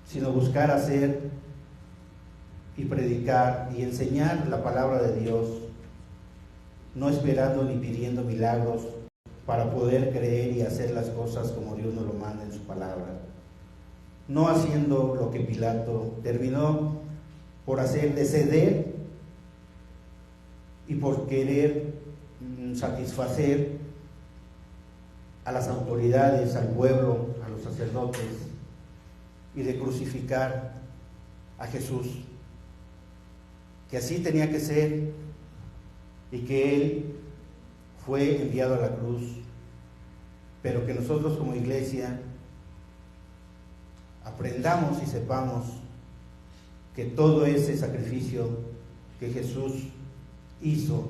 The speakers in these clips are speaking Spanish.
sino buscar hacer y predicar y enseñar la palabra de Dios, no esperando ni pidiendo milagros para poder creer y hacer las cosas como Dios nos lo manda en su palabra. No haciendo lo que Pilato terminó por hacer, de ceder y por querer satisfacer a las autoridades, al pueblo, a los sacerdotes, y de crucificar a Jesús, que así tenía que ser, y que Él fue enviado a la cruz, pero que nosotros como iglesia aprendamos y sepamos que todo ese sacrificio que Jesús hizo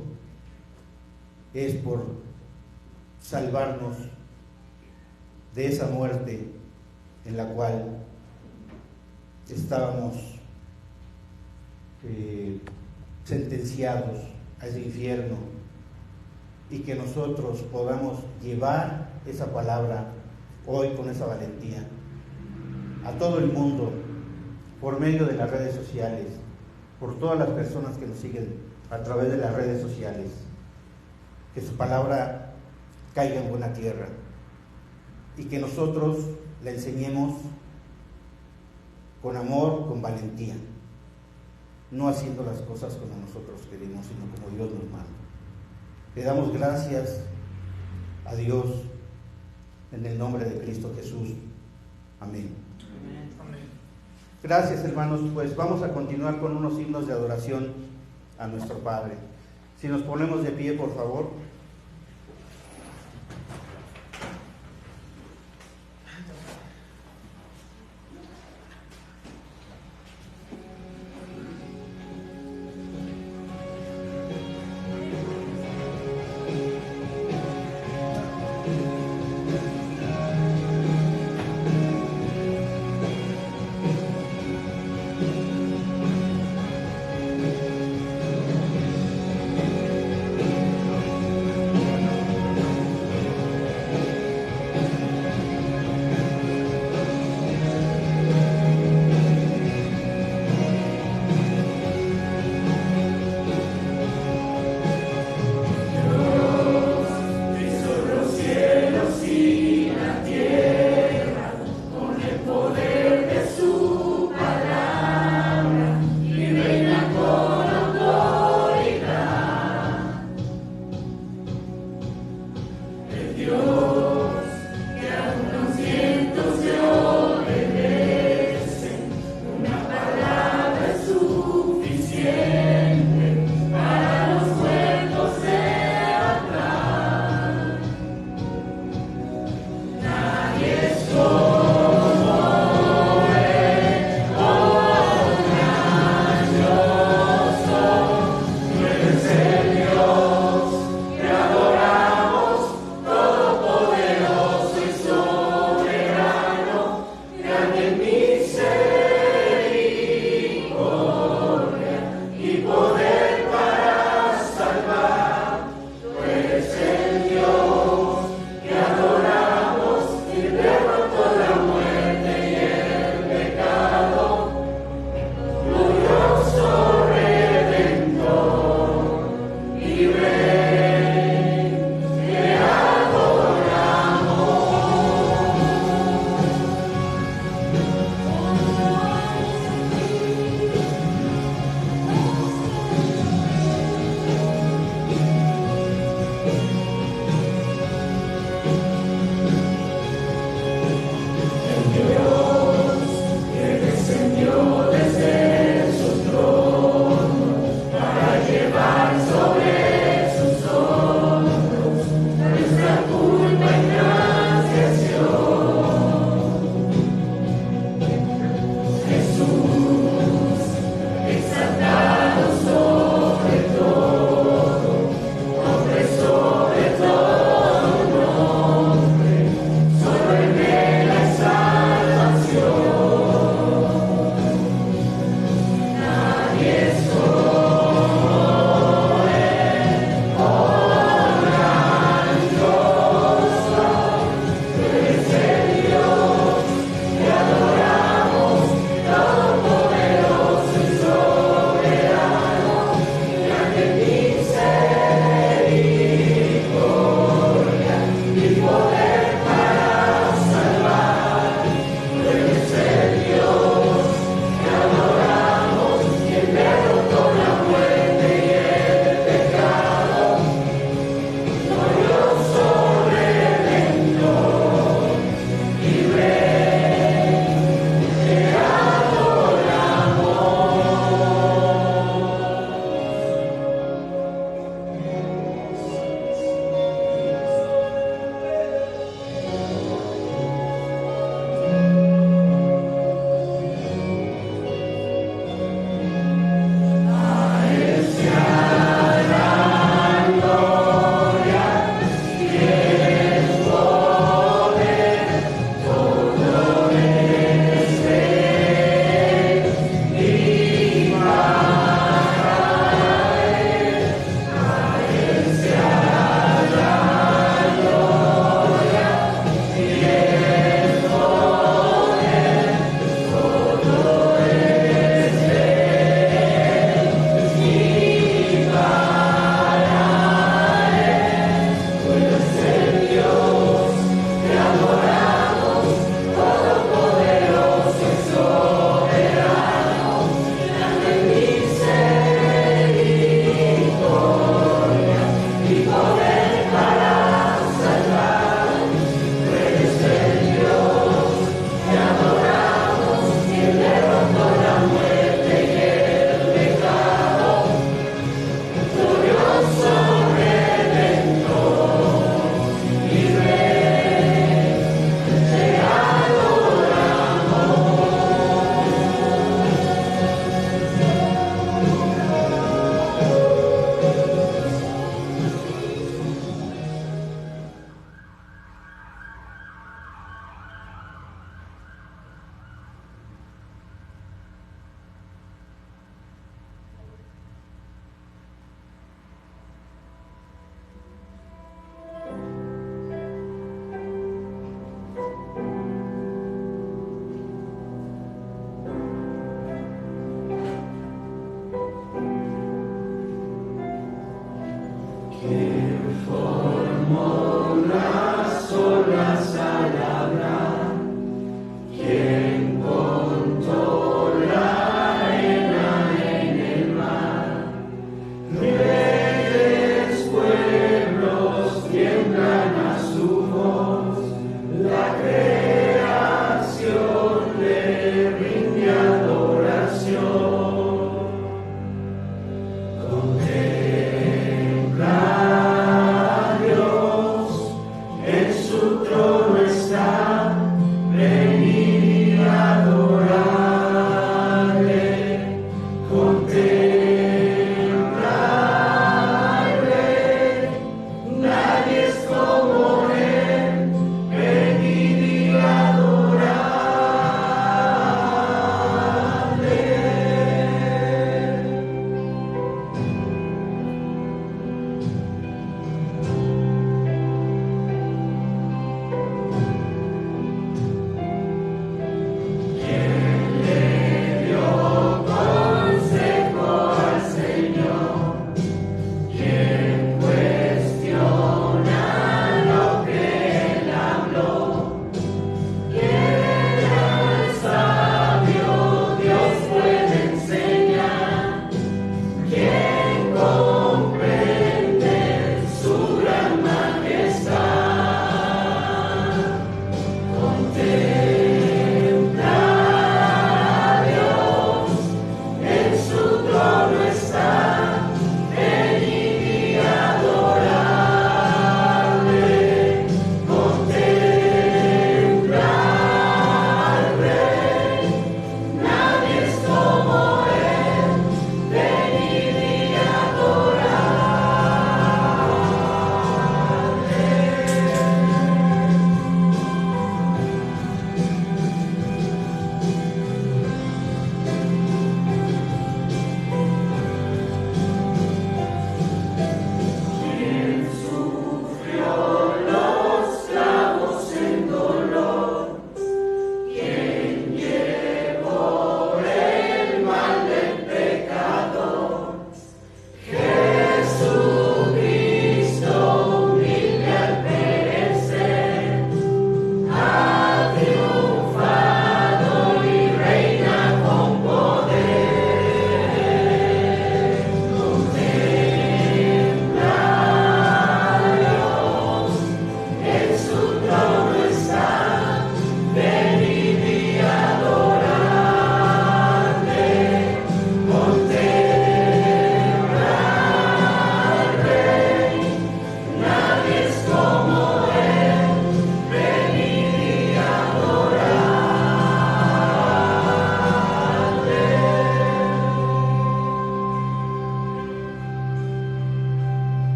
es por salvarnos de esa muerte en la cual estábamos sentenciados a ese infierno, y que nosotros podamos llevar esa palabra hoy con esa valentía a todo el mundo por medio de las redes sociales, por todas las personas que nos siguen a través de las redes sociales, que su palabra caiga en buena tierra y que nosotros la enseñemos con amor, con valentía, no haciendo las cosas como nosotros queremos, sino como Dios nos manda. Le damos gracias a Dios en el nombre de Cristo Jesús. Amén. Amén. Gracias, hermanos. Pues vamos a continuar con unos himnos de adoración a nuestro Padre. Si nos ponemos de pie, por favor.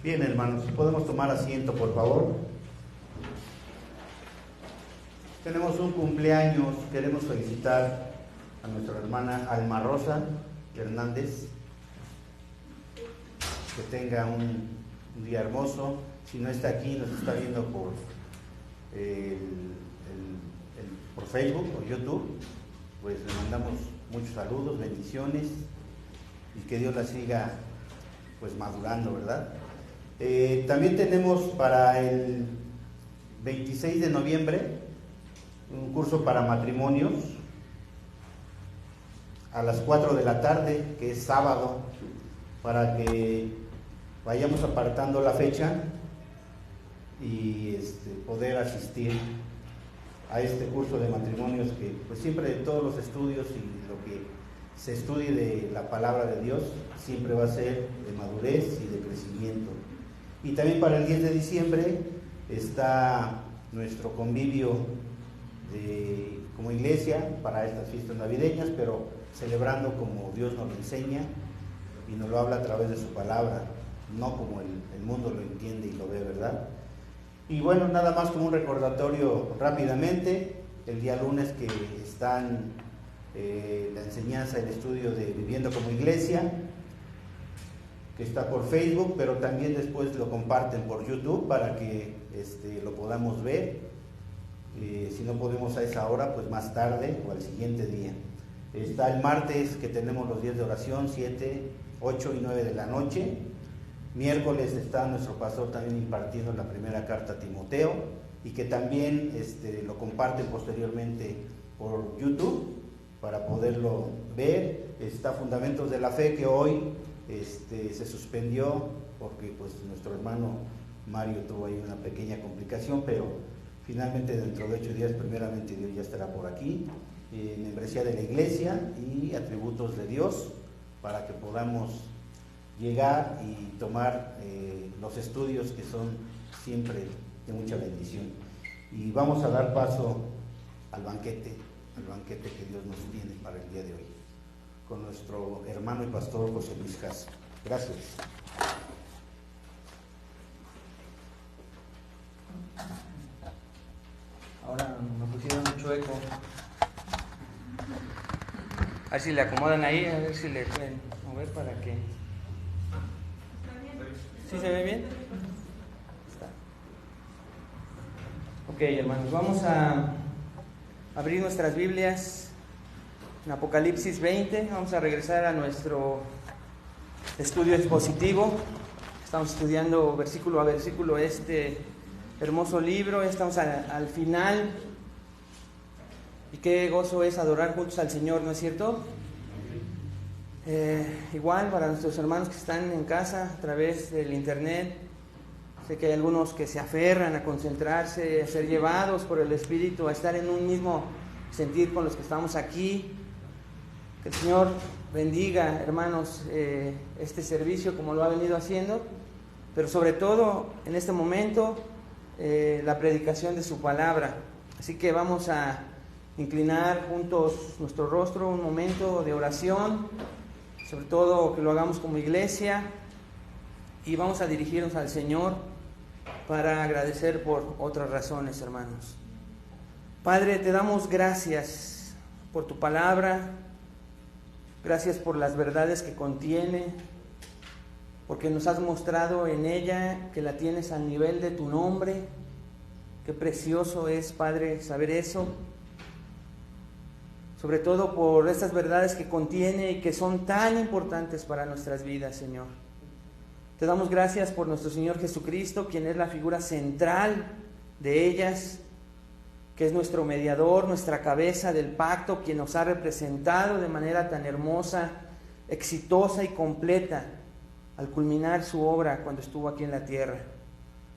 Bien, hermanos, podemos tomar asiento, por favor. Tenemos un cumpleaños, queremos felicitar a nuestra hermana Alma Rosa Hernández, que tenga un día hermoso. Si no está aquí, nos está viendo por por Facebook o YouTube, pues le mandamos muchos saludos, bendiciones, y que Dios la siga pues madurando, ¿verdad? También tenemos para el 26 de noviembre un curso para matrimonios a las 4 de la tarde, que es sábado, para que vayamos apartando la fecha y poder asistir a este curso de matrimonios, que pues siempre de todos los estudios y lo que se estudie de la palabra de Dios siempre va a ser de madurez y de crecimiento. Y también para el 10 de diciembre está nuestro convivio como iglesia para estas fiestas navideñas, pero celebrando como Dios nos lo enseña y nos lo habla a través de su palabra, no como el mundo lo entiende y lo ve, ¿verdad? Y bueno, nada más como un recordatorio rápidamente, el día lunes que están la enseñanza, el estudio de Viviendo como Iglesia, que está por Facebook, pero también después lo comparten por YouTube para que lo podamos ver. Si no podemos a esa hora, pues más tarde o al siguiente día. Está el martes, que tenemos los días de oración, 7, 8 y 9 de la noche. Miércoles está nuestro pastor también impartiendo la primera carta a Timoteo, y que también lo comparten posteriormente por YouTube para poderlo ver. Está Fundamentos de la Fe, que hoy se suspendió porque pues nuestro hermano Mario tuvo ahí una pequeña complicación, pero finalmente dentro de 8 días, primeramente Dios, ya estará por aquí. Membresía de la iglesia y atributos de Dios, para que podamos llegar y tomar los estudios que son siempre de mucha bendición. Y vamos a dar paso al banquete que Dios nos tiene para el día de hoy, con nuestro hermano y pastor José Luis Caso. Gracias. Ahora me pusieron mucho eco. A ver si le acomodan ahí, a ver si le pueden mover para que... ¿Sí se ve bien? Está. Ok, hermanos, vamos a abrir nuestras Biblias en Apocalipsis 20. Vamos a regresar a nuestro estudio expositivo. Estamos estudiando versículo a versículo este hermoso libro. Estamos al final. Y qué gozo es adorar juntos al Señor, ¿no es cierto? Igual para nuestros hermanos que están en casa a través del internet, sé que hay algunos que se aferran a concentrarse, a ser llevados por el Espíritu, a estar en un mismo sentir con los que estamos aquí. Que el Señor bendiga, hermanos, este servicio como lo ha venido haciendo, pero sobre todo en este momento la predicación de su palabra. Así que vamos a inclinar juntos nuestro rostro, un momento de oración, sobre todo que lo hagamos como iglesia, y vamos a dirigirnos al Señor para agradecer por otras razones, hermanos. Padre, te damos gracias por tu palabra, gracias por las verdades que contiene, porque nos has mostrado en ella que la tienes al nivel de tu nombre. Qué precioso es, Padre, saber eso. Sobre todo por estas verdades que contiene y que son tan importantes para nuestras vidas, Señor. Te damos gracias por nuestro Señor Jesucristo, quien es la figura central de ellas, que es nuestro mediador, nuestra cabeza del pacto, quien nos ha representado de manera tan hermosa, exitosa y completa al culminar su obra cuando estuvo aquí en la tierra.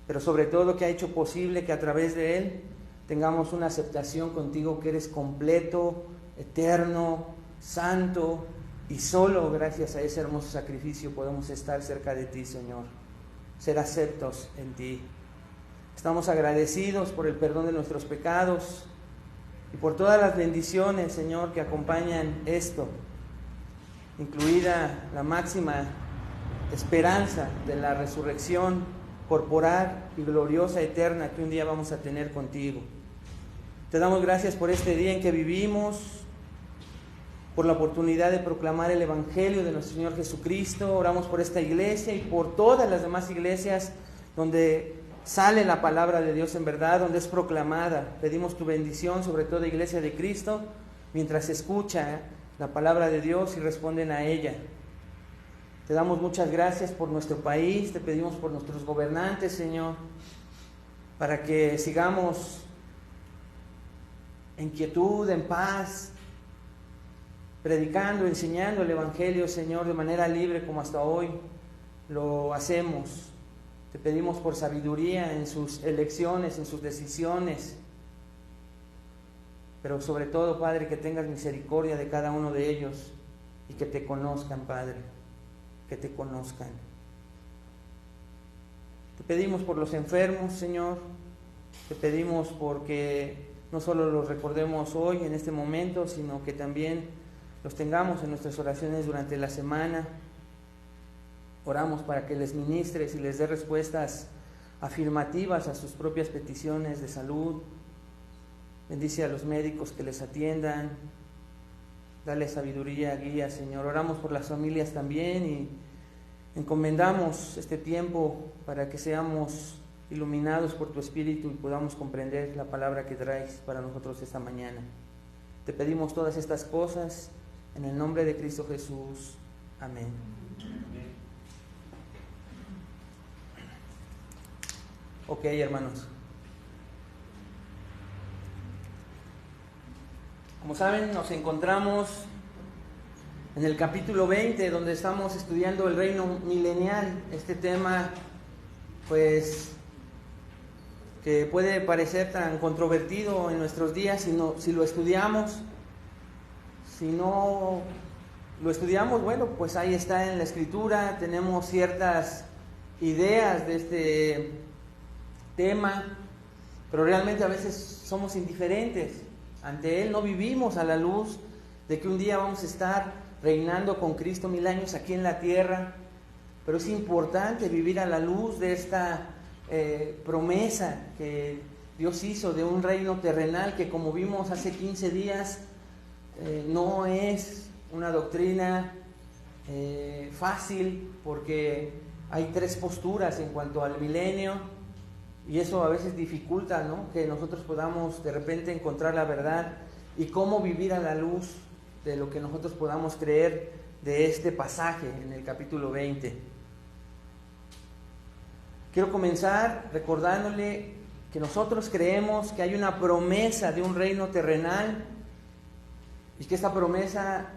Pero sobre todo que ha hecho posible que a través de Él tengamos una aceptación contigo, que eres completo, eterno, santo, y solo gracias a ese hermoso sacrificio podemos estar cerca de ti, Señor, ser aceptos en ti. Estamos agradecidos por el perdón de nuestros pecados y por todas las bendiciones, Señor, que acompañan esto, incluida la máxima esperanza de la resurrección corporal y gloriosa eterna que un día vamos a tener contigo. Te damos gracias por este día en que vivimos, por la oportunidad de proclamar el Evangelio de nuestro Señor Jesucristo. Oramos por esta iglesia y por todas las demás iglesias donde sale la palabra de Dios en verdad, donde es proclamada. Pedimos tu bendición sobre toda iglesia de Cristo mientras escucha la palabra de Dios y responden a ella. Te damos muchas gracias por nuestro país, te pedimos por nuestros gobernantes, Señor, para que sigamos en quietud, en paz, predicando, enseñando el Evangelio, Señor, de manera libre como hasta hoy lo hacemos. Te pedimos por sabiduría en sus elecciones, en sus decisiones, pero sobre todo, Padre, que tengas misericordia de cada uno de ellos y que te conozcan, Padre, que te conozcan. Te pedimos por los enfermos, Señor, te pedimos porque no solo los recordemos hoy, en este momento, sino que también los tengamos en nuestras oraciones durante la semana. Oramos para que les ministres y les dé respuestas afirmativas a sus propias peticiones de salud. Bendice a los médicos que les atiendan. Dale sabiduría, guía, Señor. Oramos por las familias también y encomendamos este tiempo para que seamos iluminados por tu Espíritu y podamos comprender la palabra que traes para nosotros esta mañana. Te pedimos todas estas cosas en el nombre de Cristo Jesús. Amén. Ok, hermanos. Como saben, nos encontramos en el capítulo 20, donde estamos estudiando el reino milenial. Este tema, pues, que puede parecer tan controvertido en nuestros días si lo estudiamos. Si no lo estudiamos, bueno, pues ahí está en la Escritura, tenemos ciertas ideas de este tema, pero realmente a veces somos indiferentes ante él, no vivimos a la luz de que un día vamos a estar reinando con Cristo 1000 años aquí en la tierra, pero es importante vivir a la luz de esta promesa que Dios hizo de un reino terrenal que, como vimos hace 15 días, no es una doctrina fácil, porque hay 3 posturas en cuanto al milenio, y eso a veces dificulta, ¿no?, que nosotros podamos de repente encontrar la verdad y cómo vivir a la luz de lo que nosotros podamos creer de este pasaje en el capítulo 20. Quiero comenzar recordándole que nosotros creemos que hay una promesa de un reino terrenal y que esta promesa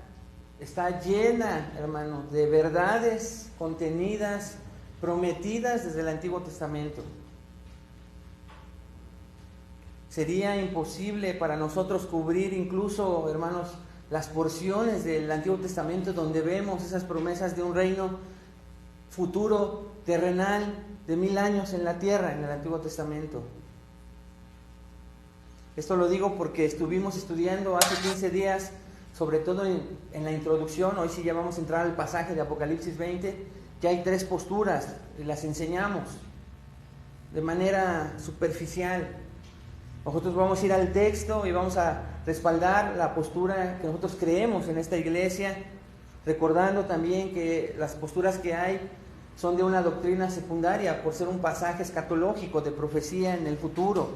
está llena, hermano, de verdades contenidas, prometidas desde el Antiguo Testamento. Sería imposible para nosotros cubrir incluso, hermanos, las porciones del Antiguo Testamento donde vemos esas promesas de un reino futuro, terrenal, de 1000 años en la tierra, en el Antiguo Testamento. Esto lo digo porque estuvimos estudiando hace 15 días, sobre todo en la introducción. Hoy sí ya vamos a entrar al pasaje de Apocalipsis 20, que hay 3 posturas, y las enseñamos de manera superficial. Nosotros vamos a ir al texto y vamos a respaldar la postura que nosotros creemos en esta iglesia, recordando también que las posturas que hay son de una doctrina secundaria por ser un pasaje escatológico de profecía en el futuro,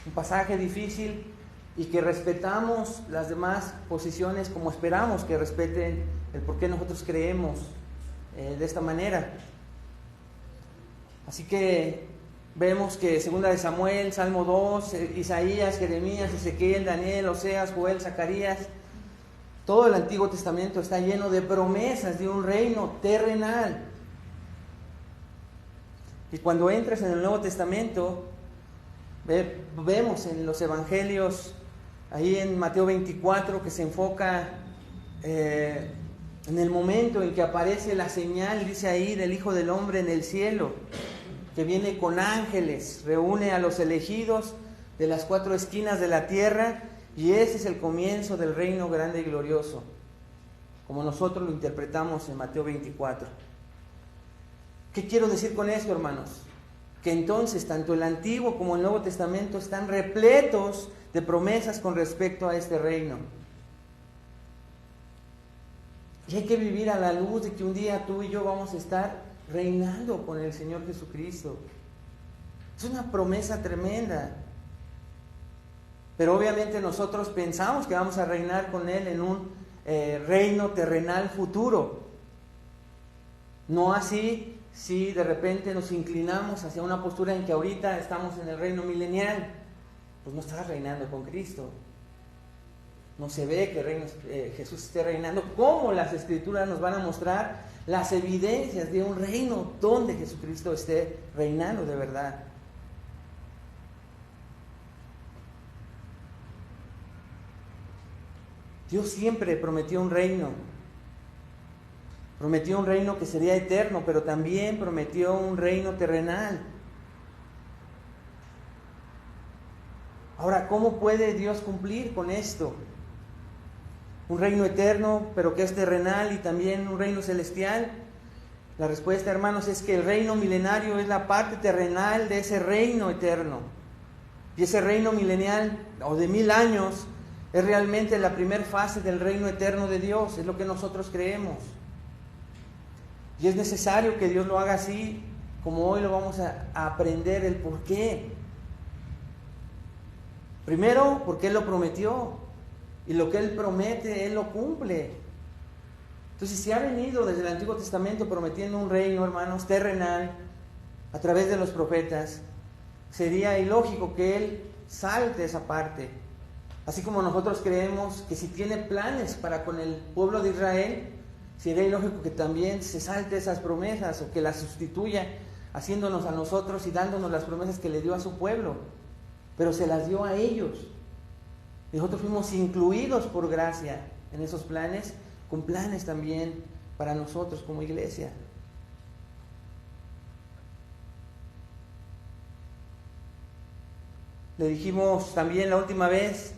un pasaje difícil, y que respetamos las demás posiciones como esperamos que respeten el por qué nosotros creemos de esta manera. Así que vemos que 2 de Samuel, Salmo 2, Isaías, Jeremías, Ezequiel, Daniel, Oseas, Joel, Zacarías, todo el Antiguo Testamento está lleno de promesas de un reino terrenal. Y cuando entras en el Nuevo Testamento, vemos en los Evangelios, ahí en Mateo 24, que se enfoca en el momento en que aparece la señal, dice ahí, del Hijo del Hombre en el cielo, que viene con ángeles, reúne a los elegidos de las 4 esquinas de la tierra, y ese es el comienzo del reino grande y glorioso, como nosotros lo interpretamos en Mateo 24. ¿Qué quiero decir con esto, hermanos? Que entonces tanto el Antiguo como el Nuevo Testamento están repletos de promesas con respecto a este reino. Y hay que vivir a la luz de que un día tú y yo vamos a estar reinando con el Señor Jesucristo. Es una promesa tremenda. Pero obviamente nosotros pensamos que vamos a reinar con Él en un reino terrenal futuro. No así si de repente nos inclinamos hacia una postura en que ahorita estamos en el reino milenial, pues no estás reinando con Cristo. No se ve que Jesús esté reinando. ¿Cómo las Escrituras nos van a mostrar las evidencias de un reino donde Jesucristo esté reinando de verdad? Dios siempre prometió un reino. Prometió un reino que sería eterno, pero también prometió un reino terrenal. Ahora, ¿cómo puede Dios cumplir con esto? Un reino eterno, pero que es terrenal, y también un reino celestial. La respuesta, hermanos, es que el reino milenario es la parte terrenal de ese reino eterno. Y ese reino milenial, o de 1000 años, es realmente la primera fase del reino eterno de Dios. Es lo que nosotros creemos. Y es necesario que Dios lo haga así, como hoy lo vamos a aprender el por qué. Primero, porque Él lo prometió. Y lo que Él promete, Él lo cumple. Entonces, si ha venido desde el Antiguo Testamento prometiendo un reino, hermanos, terrenal, a través de los profetas, sería ilógico que Él salte esa parte. Así como nosotros creemos que si tiene planes para con el pueblo de Israel, sería ilógico que también se salte esas promesas o que las sustituya, haciéndonos a nosotros y dándonos las promesas que le dio a su pueblo. Pero se las dio a ellos. Nosotros fuimos incluidos por gracia en esos planes, con planes también para nosotros como iglesia. Le dijimos también la última vez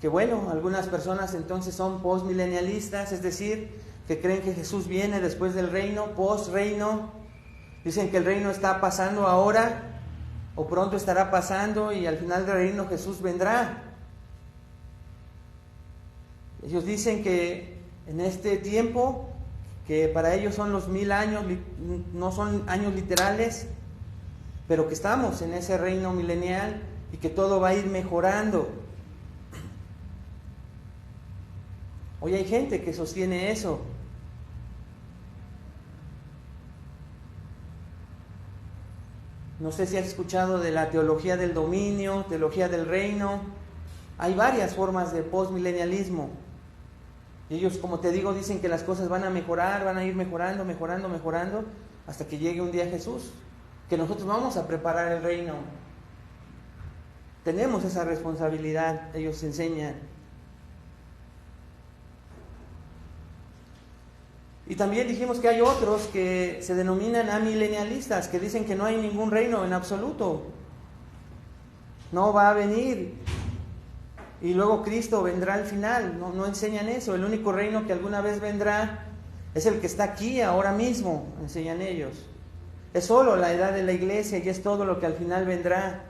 que bueno, algunas personas entonces son postmilenialistas, es decir, que creen que Jesús viene después del reino, post-reino. Dicen que el reino está pasando ahora o pronto estará pasando y al final del reino Jesús vendrá. Ellos dicen que en este tiempo, que para ellos son los 1000 años, no son años literales, pero que estamos en ese reino milenial y que todo va a ir mejorando. Hoy hay gente que sostiene eso. No sé si has escuchado de la teología del dominio, teología del reino. Hay varias formas de postmilenialismo. Y ellos, como te digo, dicen que las cosas van a mejorar, van a ir mejorando, hasta que llegue un día Jesús, que nosotros vamos a preparar el reino. Tenemos esa responsabilidad, ellos enseñan. Y también dijimos que hay otros que se denominan amilenialistas, que dicen que no hay ningún reino en absoluto. No va a venir. Y luego Cristo vendrá al final. No enseñan eso. El único reino que alguna vez vendrá es el que está aquí, ahora mismo, enseñan ellos. Es solo la edad de la iglesia y es todo lo que al final vendrá.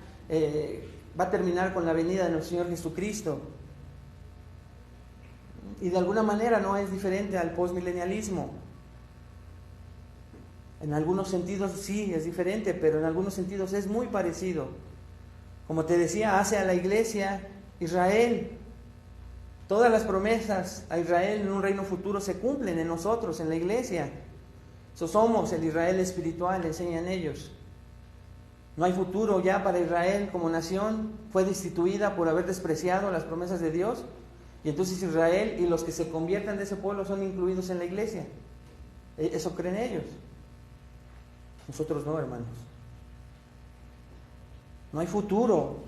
Va a terminar con la venida de nuestro Señor Jesucristo. Y de alguna manera no es diferente al postmilenialismo. En algunos sentidos sí es diferente, pero en algunos sentidos es muy parecido. Como te decía, hace a la iglesia Israel. Todas las promesas a Israel en un reino futuro se cumplen en nosotros, en la iglesia. Somos el Israel espiritual, enseñan ellos. No hay futuro ya para Israel como nación. Fue destituida por haber despreciado las promesas de Dios. Y entonces Israel y los que se conviertan de ese pueblo son incluidos en la iglesia. Eso creen ellos. Nosotros no, hermanos. No hay futuro.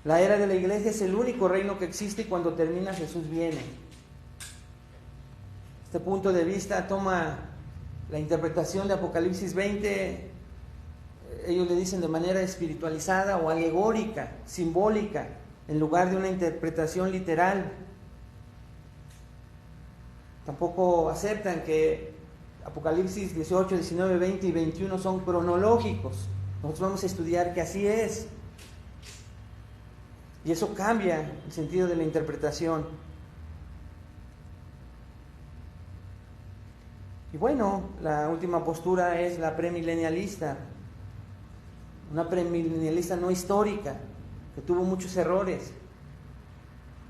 La era de la iglesia es el único reino que existe y cuando termina Jesús viene. Este punto de vista toma la interpretación de Apocalipsis 20. Ellos le dicen de manera espiritualizada o alegórica, simbólica, en lugar de una interpretación literal. Tampoco aceptan que Apocalipsis 18, 19, 20 y 21 son cronológicos. Nosotros vamos a estudiar que así es. Y eso cambia el sentido de la interpretación. Y bueno, la última postura es la premilenialista. Una premilenialista no histórica, que tuvo muchos errores.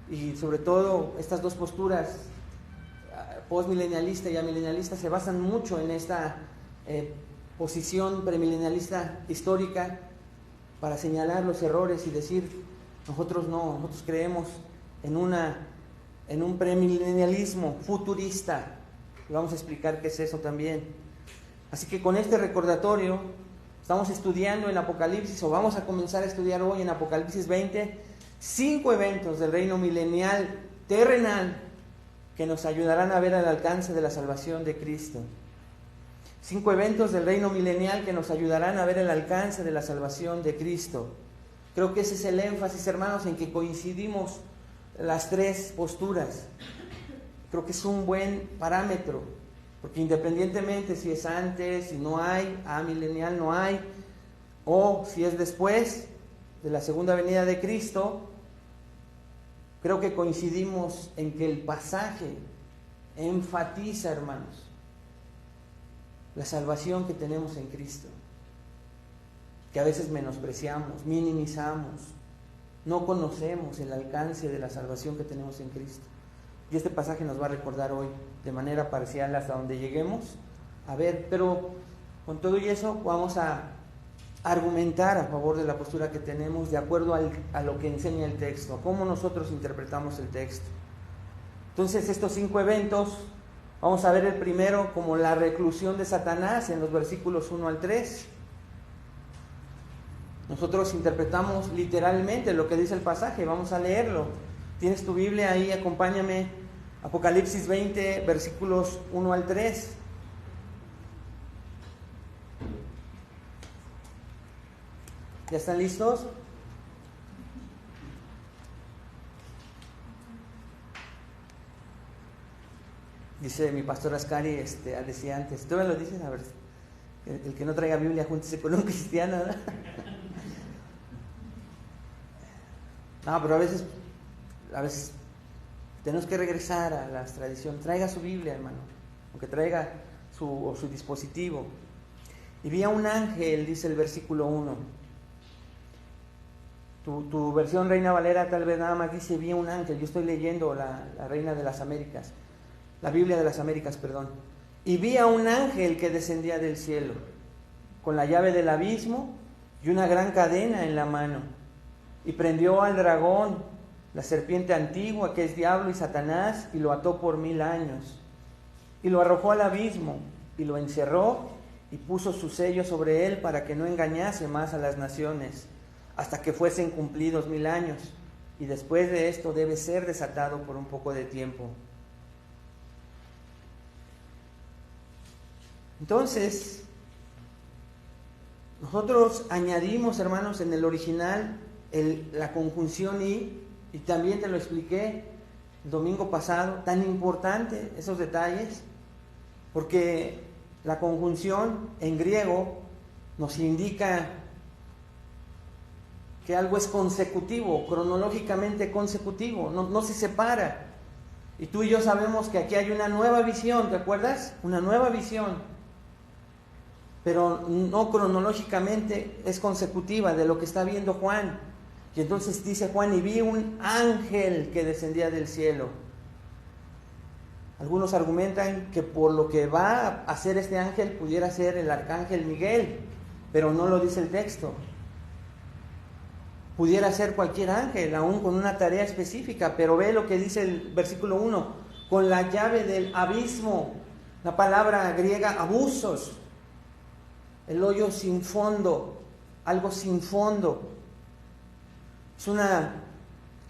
Y sobre todo estas dos posturas, postmilenialista y amilenialista, se basan mucho en esta posición premilenialista histórica para señalar los errores y decir, nosotros no, nosotros creemos en un premilenialismo futurista. Y vamos a explicar qué es eso también. Así que con este recordatorio, estamos estudiando en Apocalipsis, o vamos a comenzar a estudiar hoy en Apocalipsis 20, 5 eventos del reino milenial terrenal que nos ayudarán a ver el alcance de la salvación de Cristo. 5 eventos del reino milenial que nos ayudarán a ver el alcance de la salvación de Cristo. Creo que ese es el énfasis, hermanos, en que coincidimos las tres posturas. Creo que es un buen parámetro, porque independientemente si es antes, si no hay, amilenial no hay, o si es después de la segunda venida de Cristo, creo que coincidimos en que el pasaje enfatiza, hermanos, la salvación que tenemos en Cristo, que a veces menospreciamos, minimizamos, no conocemos el alcance de la salvación que tenemos en Cristo. Y este pasaje nos va a recordar hoy de manera parcial hasta donde lleguemos a ver, pero con todo y eso vamos a argumentar a favor de la postura que tenemos de acuerdo a lo que enseña el texto, a cómo nosotros interpretamos el texto. Entonces, estos 5 eventos, vamos a ver el primero como la reclusión de Satanás en los versículos 1 al 3. Nosotros interpretamos literalmente lo que dice el pasaje, vamos a leerlo. ¿Tienes tu Biblia ahí? Acompáñame. Apocalipsis 20, versículos 1 al 3. ¿Ya están listos? Dice mi pastor Ascari, decía antes, tú me lo dices, a ver, el que no traiga Biblia, júntese con un cristiano, ¿no? No, pero a veces tenemos que regresar a las tradiciones. Traiga su Biblia, hermano, aunque traiga su dispositivo. Y vi a un ángel, dice el versículo 1. Tu versión Reina Valera tal vez nada más dice vi a un ángel. Yo estoy leyendo la Reina de las Américas, la Biblia de las Américas, perdón. Y vi a un ángel que descendía del cielo, con la llave del abismo y una gran cadena en la mano. Y prendió al dragón, la serpiente antigua, que es diablo y Satanás, y lo ató por 1000 años. Y lo arrojó al abismo, y lo encerró, y puso su sello sobre él para que no engañase más a las naciones, hasta que fuesen cumplidos 1000 años. Y después de esto debe ser desatado por un poco de tiempo. Entonces, nosotros añadimos, hermanos, en el original la conjunción y también te lo expliqué el domingo pasado, tan importante esos detalles, porque la conjunción en griego nos indica que algo es consecutivo, cronológicamente consecutivo, no se separa. Y tú y yo sabemos que aquí hay una nueva visión, ¿te acuerdas? Una nueva visión, pero no cronológicamente es consecutiva de lo que está viendo Juan. Y entonces dice Juan, y vi un ángel que descendía del cielo. Algunos argumentan que por lo que va a hacer este ángel pudiera ser el arcángel Miguel, pero no lo dice el texto. Pudiera ser cualquier ángel, aún con una tarea específica, pero ve lo que dice el versículo 1, con la llave del abismo, la palabra griega abusos, el hoyo sin fondo, algo sin fondo. Es una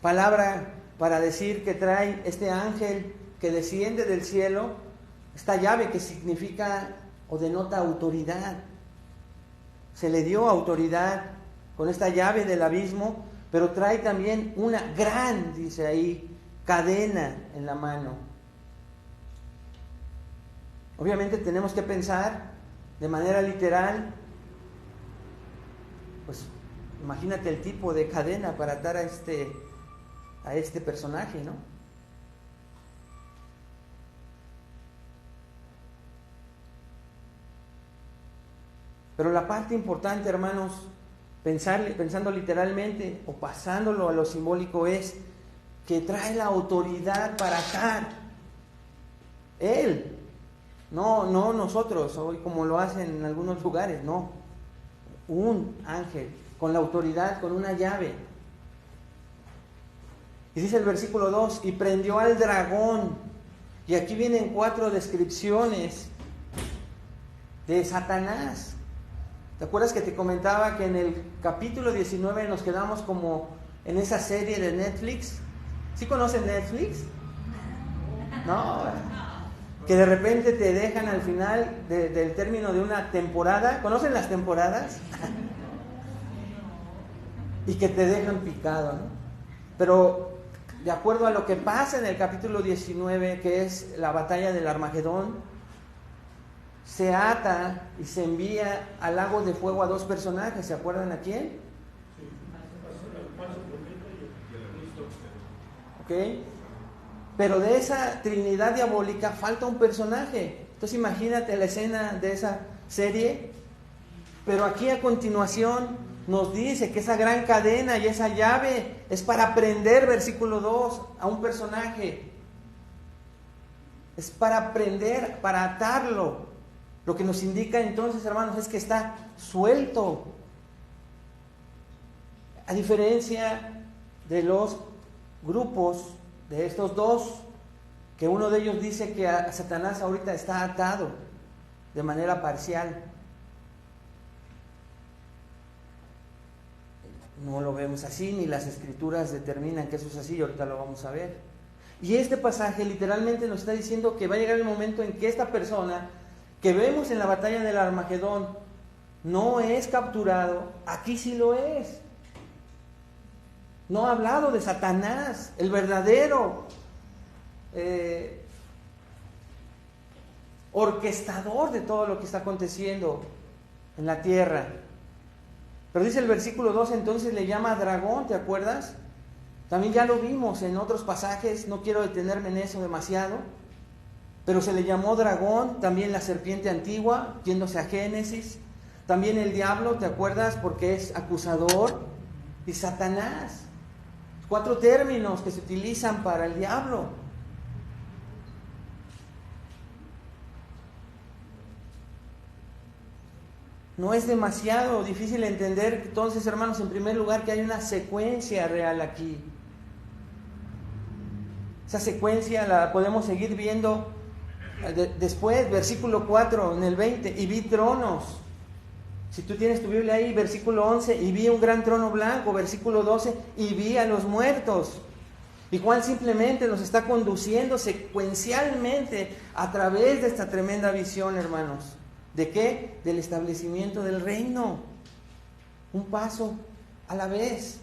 palabra para decir que trae este ángel que desciende del cielo, esta llave que significa o denota autoridad. Se le dio autoridad con esta llave del abismo, pero trae también una gran, dice ahí, cadena en la mano. Obviamente tenemos que pensar de manera literal, pues imagínate el tipo de cadena para atar a este personaje, ¿no? Pero la parte importante, hermanos, pensando literalmente o pasándolo a lo simbólico, es que trae la autoridad para atar. Él, no nosotros, hoy como lo hacen en algunos lugares, no. Un ángel con la autoridad, con una llave. Y dice el versículo 2, y prendió al dragón. Y aquí vienen 4 descripciones de Satanás. ¿Te acuerdas que te comentaba que en el capítulo 19 nos quedamos como en esa serie de Netflix? ¿Sí conocen Netflix? No, que de repente te dejan al final del término de una temporada. ¿Conocen las temporadas? Y que te dejan picado, ¿no? Pero de acuerdo a lo que pasa en el capítulo 19, que es la batalla del Armagedón, se ata y se envía al lago de fuego a 2 personajes. ¿Se acuerdan a quién? ¿Ok? Pero de esa trinidad diabólica falta un personaje. Entonces imagínate la escena de esa serie. Pero aquí a continuación nos dice que esa gran cadena y esa llave es para prender, versículo 2, a un personaje. Es para prender, para atarlo. Lo que nos indica entonces, hermanos, es que está suelto. A diferencia de los grupos de estos 2, que uno de ellos dice que a Satanás ahorita está atado de manera parcial. No lo vemos así, ni las escrituras determinan que eso es así, y ahorita lo vamos a ver. Y este pasaje literalmente nos está diciendo que va a llegar el momento en que esta persona que vemos en la batalla del Armagedón no es capturado. Aquí sí lo es. No ha hablado de Satanás, el verdadero orquestador de todo lo que está aconteciendo en la tierra. Pero dice el versículo 2, entonces le llama dragón, ¿te acuerdas? También ya lo vimos en otros pasajes, no quiero detenerme en eso demasiado. Pero se le llamó dragón, también la serpiente antigua, yéndose a Génesis. También el diablo, ¿te acuerdas? Porque es acusador. Y Satanás. 4 términos que se utilizan para el diablo. No es demasiado difícil entender, entonces, hermanos, en primer lugar, que hay una secuencia real aquí. Esa secuencia la podemos seguir viendo después, versículo 4, en el 20, y vi tronos. Si tú tienes tu Biblia ahí, versículo 11, y vi un gran trono blanco, versículo 12, y vi a los muertos. Y Juan simplemente nos está conduciendo secuencialmente a través de esta tremenda visión, hermanos. ¿De qué? Del establecimiento del reino. Un paso a la vez.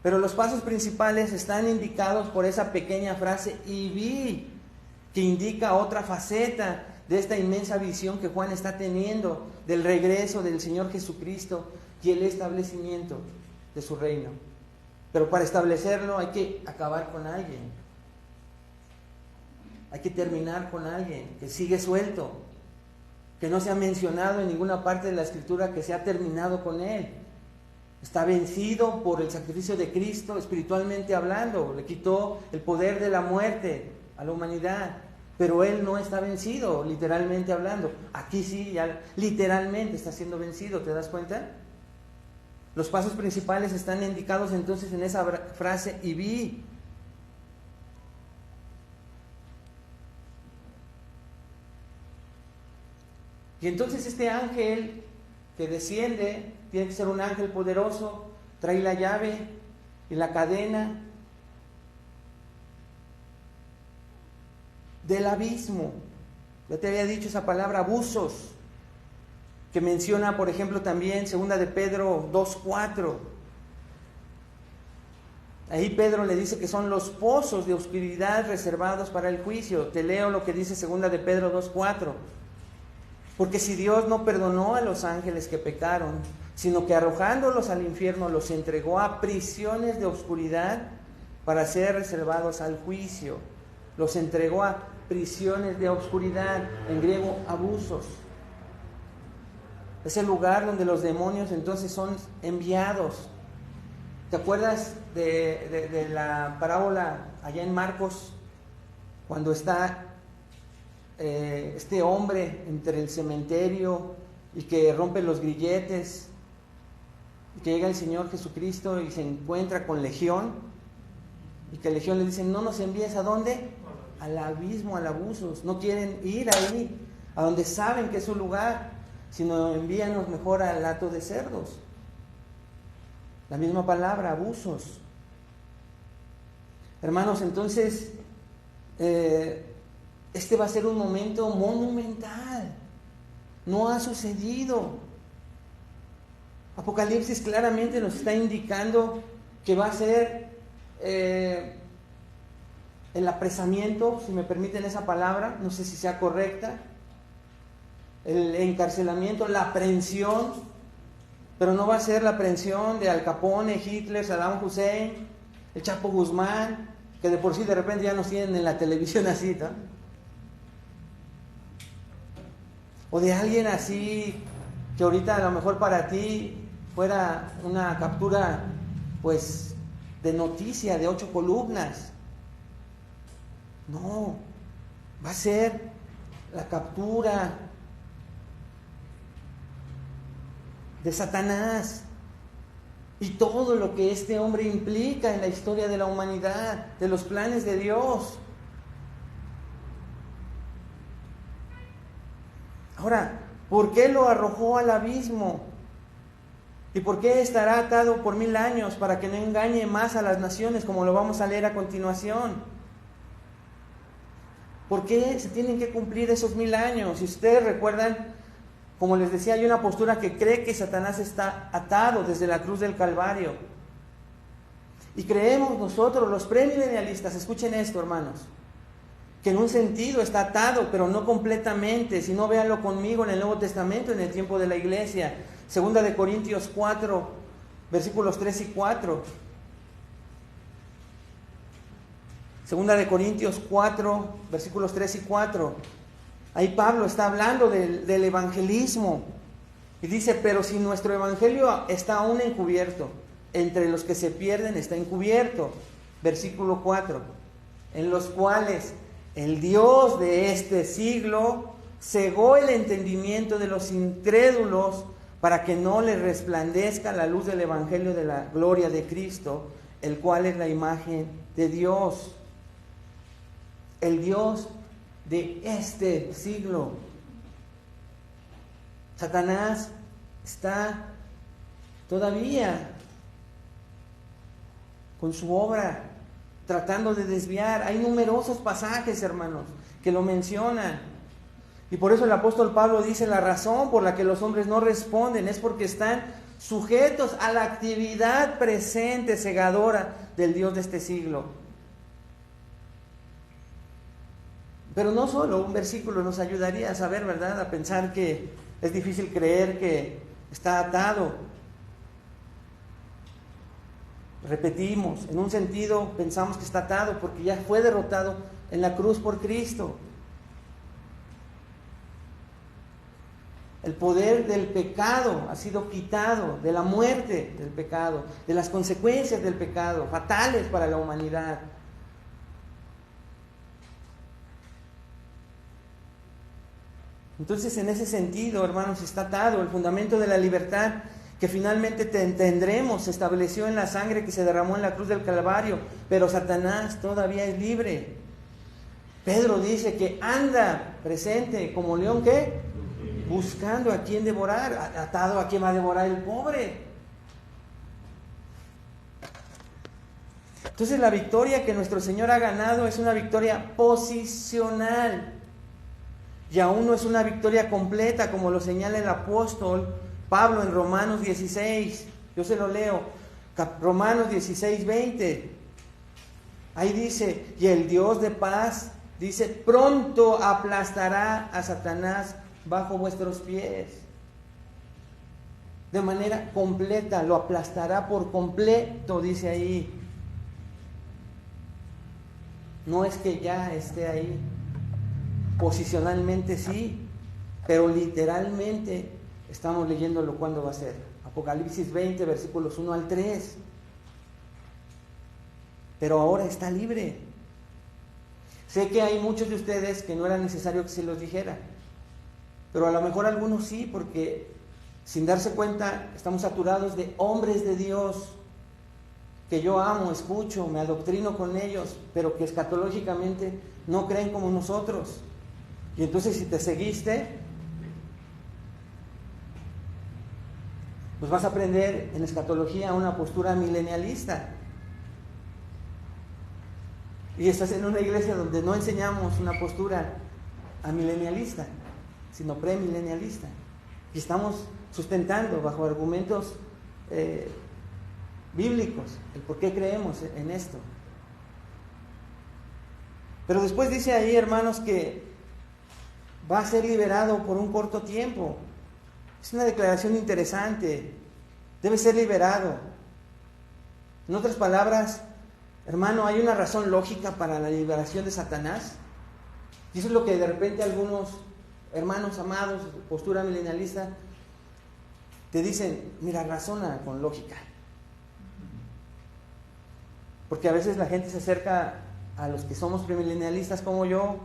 Pero los pasos principales están indicados por esa pequeña frase, y vi, que indica otra faceta de esta inmensa visión que Juan está teniendo del regreso del Señor Jesucristo y el establecimiento de su reino. Pero para establecerlo hay que acabar con alguien. Hay que terminar con alguien que sigue suelto, que no se ha mencionado en ninguna parte de la Escritura que se ha terminado con él. Está vencido por el sacrificio de Cristo, espiritualmente hablando. Le quitó el poder de la muerte a la humanidad, pero él no está vencido, literalmente hablando. Aquí sí, ya literalmente está siendo vencido, ¿te das cuenta? Los pasos principales están indicados entonces en esa frase, y vi. Y entonces este ángel que desciende, tiene que ser un ángel poderoso, trae la llave y la cadena del abismo. Ya te había dicho esa palabra, abusos, que menciona, por ejemplo, también 2 de Pedro 2:4. Ahí Pedro le dice que son los pozos de oscuridad reservados para el juicio. Te leo lo que dice 2 de Pedro 2:4. Porque si Dios no perdonó a los ángeles que pecaron, sino que arrojándolos al infierno los entregó a prisiones de oscuridad para ser reservados al juicio. Los entregó a prisiones de oscuridad, en griego abusos. Es el lugar donde los demonios entonces son enviados. ¿Te acuerdas de la parábola allá en Marcos? Cuando está este hombre entre el cementerio y que rompe los grilletes, y que llega el Señor Jesucristo y se encuentra con Legión, y que Legión le dice: no nos envíes ¿a dónde? Al abismo, al abuso. No quieren ir ahí, a donde saben que es su lugar, sino envíanos mejor al hato de cerdos. La misma palabra, abusos. Hermanos, entonces este va a ser un momento monumental. No ha sucedido. Apocalipsis claramente nos está indicando que va a ser el apresamiento, si me permiten esa palabra, no sé si sea correcta, el encarcelamiento, la aprehensión, pero no va a ser la aprehensión de Al Capone, Hitler, Saddam Hussein, el Chapo Guzmán, que de por sí de repente ya nos tienen en la televisión así, ¿no? O de alguien así que ahorita a lo mejor para ti fuera una captura pues de noticia de 8 columnas. No, va a ser la captura de Satanás y todo lo que este hombre implica en la historia de la humanidad, de los planes de Dios. Ahora, ¿por qué lo arrojó al abismo? ¿Y por qué estará atado por 1000 años para que no engañe más a las naciones, como lo vamos a leer a continuación? ¿Por qué se tienen que cumplir esos 1000 años? Si ustedes recuerdan, como les decía, hay una postura que cree que Satanás está atado desde la cruz del Calvario. Y creemos nosotros, los premilenialistas, escuchen esto, hermanos, que en un sentido está atado, pero no completamente. Si no, véanlo conmigo en el Nuevo Testamento, en el tiempo de la iglesia. 2 de Corintios 4, versículos 3 y 4. 2 de Corintios 4, versículos 3 y 4. Ahí Pablo está hablando del evangelismo. Y dice: pero si nuestro evangelio está aún encubierto, entre los que se pierden está encubierto. Versículo 4. En los cuales el Dios de este siglo cegó el entendimiento de los incrédulos para que no les resplandezca la luz del evangelio de la gloria de Cristo, el cual es la imagen de Dios. El Dios de este siglo. Satanás está todavía con su obra tratando de desviar. Hay numerosos pasajes, hermanos, que lo mencionan. Y por eso el apóstol Pablo dice: la razón por la que los hombres no responden es porque están sujetos a la actividad presente, cegadora del Dios de este siglo. Pero no solo un versículo nos ayudaría a saber, ¿verdad?, a pensar que es difícil creer que está atado. Repetimos, en un sentido pensamos que está atado porque ya fue derrotado en la cruz por Cristo. El poder del pecado ha sido quitado, de la muerte del pecado, de las consecuencias del pecado, fatales para la humanidad. Entonces, en ese sentido, hermanos, está atado. El fundamento de la libertad que finalmente tendremos se estableció en la sangre que se derramó en la cruz del Calvario, pero Satanás todavía es libre. Pedro dice que anda presente como león, ¿qué? Buscando a quien devorar. Atado a quien va a devorar el pobre. Entonces, la victoria que nuestro Señor ha ganado es una victoria posicional. Y aún no es una victoria completa, como lo señala el apóstol Pablo en Romanos 16. Yo se lo leo. Romanos 16, 20. Ahí dice, y el Dios de paz, dice, pronto aplastará a Satanás bajo vuestros pies. De manera completa, lo aplastará por completo, dice ahí. No es que ya esté ahí, posicionalmente sí, pero literalmente estamos leyéndolo cuándo va a ser. Apocalipsis 20, versículos 1 al 3. Pero ahora está libre. Sé que hay muchos de ustedes que no era necesario que se los dijera, pero a lo mejor algunos sí, porque sin darse cuenta estamos saturados de hombres de Dios que yo amo, escucho, me adoctrino con ellos, pero que escatológicamente no creen como nosotros. Y entonces si te seguiste, pues vas a aprender en escatología una postura milenialista. Y estás en una iglesia donde no enseñamos una postura amilenialista, sino premilenialista. Y estamos sustentando bajo argumentos bíblicos el por qué creemos en esto. Pero después dice ahí, hermanos, que va a ser liberado por un corto tiempo. Es una declaración interesante. Debe ser liberado. En otras palabras, hermano, hay una razón lógica para la liberación de Satanás. Y eso es lo que de repente algunos hermanos amados, postura milenialista, te dicen, mira, razona con lógica. Porque a veces la gente se acerca a los que somos premilenialistas como yo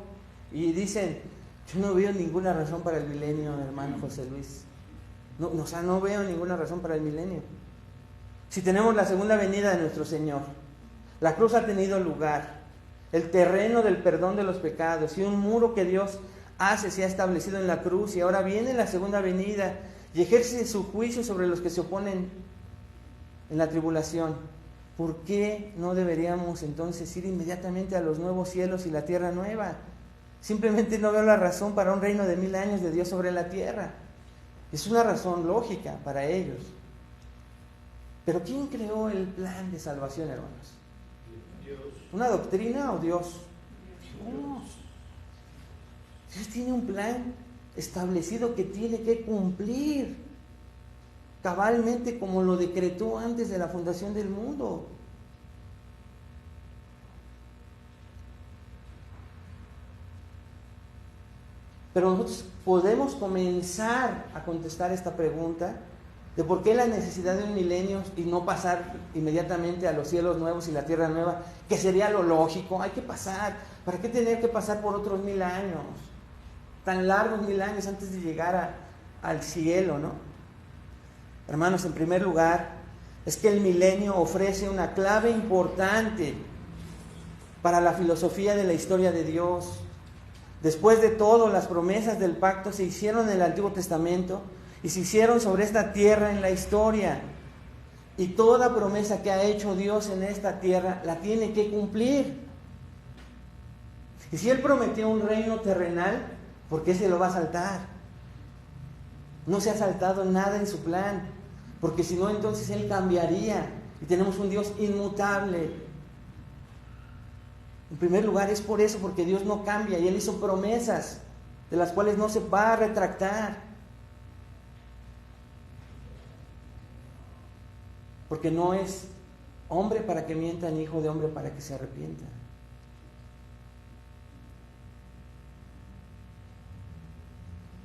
y dicen, yo no veo ninguna razón para el milenio, hermano José Luis. No veo ninguna razón para el milenio. Si tenemos la segunda venida de nuestro Señor, la cruz ha tenido lugar, el terreno del perdón de los pecados y un muro que Dios se ha establecido en la cruz, y ahora viene la segunda venida y ejerce su juicio sobre los que se oponen en la tribulación. ¿Por qué no deberíamos entonces ir inmediatamente a los nuevos cielos y la tierra nueva? Simplemente no veo la razón para un reino de 1000 años de Dios sobre la tierra. Es una razón lógica para ellos. Pero ¿quién creó el plan de salvación, hermanos? Dios. ¿Una doctrina o Dios? Dios. Dios tiene un plan establecido que tiene que cumplir cabalmente como lo decretó antes de la fundación del mundo. Pero nosotros podemos comenzar a contestar esta pregunta de por qué la necesidad de un milenio y no pasar inmediatamente a los cielos nuevos y la tierra nueva, que sería lo lógico. Hay que pasar. ¿Para qué tener que pasar por otros 1000 años? Tan largos 1000 años antes de llegar al cielo, ¿no? Hermanos, en primer lugar, es que el milenio ofrece una clave importante para la filosofía de la historia de Dios. Después de todo, las promesas del pacto se hicieron en el Antiguo Testamento y se hicieron sobre esta tierra en la historia. Y toda promesa que ha hecho Dios en esta tierra la tiene que cumplir. Y si Él prometió un reino terrenal, ¿por qué se lo va a saltar? No se ha saltado nada en su plan, porque si no, entonces Él cambiaría y tenemos un Dios inmutable. En primer lugar, es por eso, porque Dios no cambia y Él hizo promesas de las cuales no se va a retractar, porque no es hombre para que mienta ni hijo de hombre para que se arrepienta.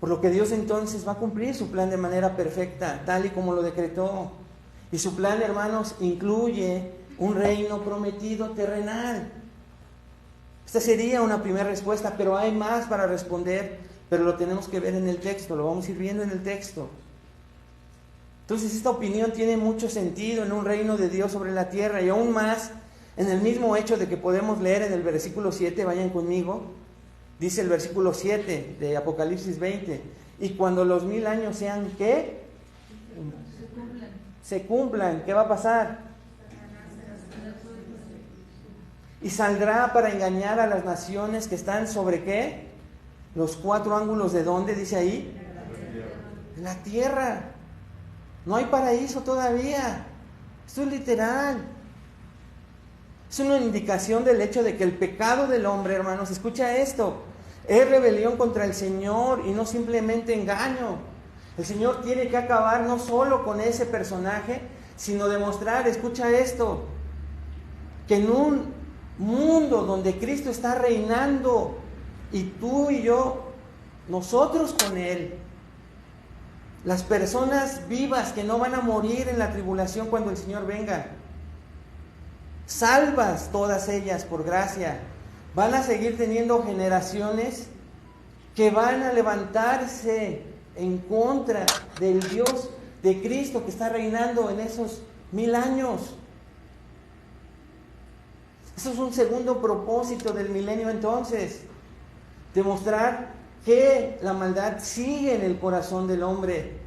Por lo que Dios entonces va a cumplir su plan de manera perfecta, tal y como lo decretó. Y su plan, hermanos, incluye un reino prometido terrenal. Esta sería una primera respuesta, pero hay más para responder, pero lo tenemos que ver en el texto, lo vamos a ir viendo en el texto. Entonces esta opinión tiene mucho sentido en un reino de Dios sobre la tierra, y aún más en el mismo hecho de que podemos leer en el versículo 7, vayan conmigo. Dice el versículo 7 de Apocalipsis 20, y cuando los 1000 años sean, ¿qué? Se cumplan, ¿qué va a pasar? Y saldrá para engañar a las naciones que están sobre, ¿qué? Los 4 ángulos de ¿dónde? Dice ahí. De la tierra. No hay paraíso todavía. Esto es literal. Es una indicación del hecho de que el pecado del hombre, hermanos, escucha esto, es rebelión contra el Señor y no simplemente engaño. El Señor tiene que acabar no solo con ese personaje, sino demostrar, escucha esto, que en un mundo donde Cristo está reinando y tú y yo, nosotros con Él, las personas vivas que no van a morir en la tribulación cuando el Señor venga, salvas todas ellas por gracia, van a seguir teniendo generaciones que van a levantarse en contra del Dios de Cristo que está reinando en esos 1000 años. Eso es un segundo propósito del milenio entonces, demostrar que la maldad sigue en el corazón del hombre.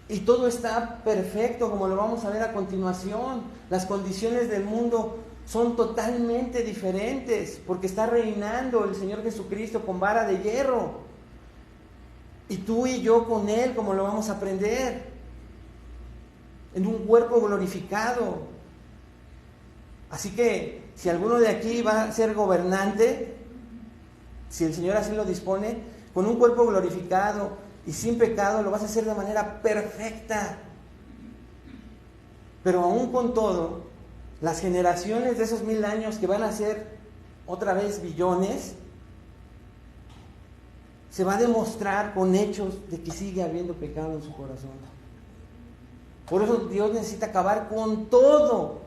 Y todo está perfecto, como lo vamos a ver a continuación. Las condiciones del mundo son totalmente diferentes, porque está reinando el Señor Jesucristo con vara de hierro. Y tú y yo con Él, como lo vamos a aprender, en un cuerpo glorificado. Así que, si alguno de aquí va a ser gobernante, si el Señor así lo dispone, con un cuerpo glorificado y sin pecado, lo vas a hacer de manera perfecta. Pero aún con todo, las generaciones de esos 1000 años que van a ser otra vez billones, se va a demostrar con hechos de que sigue habiendo pecado en su corazón. Por eso Dios necesita acabar con todo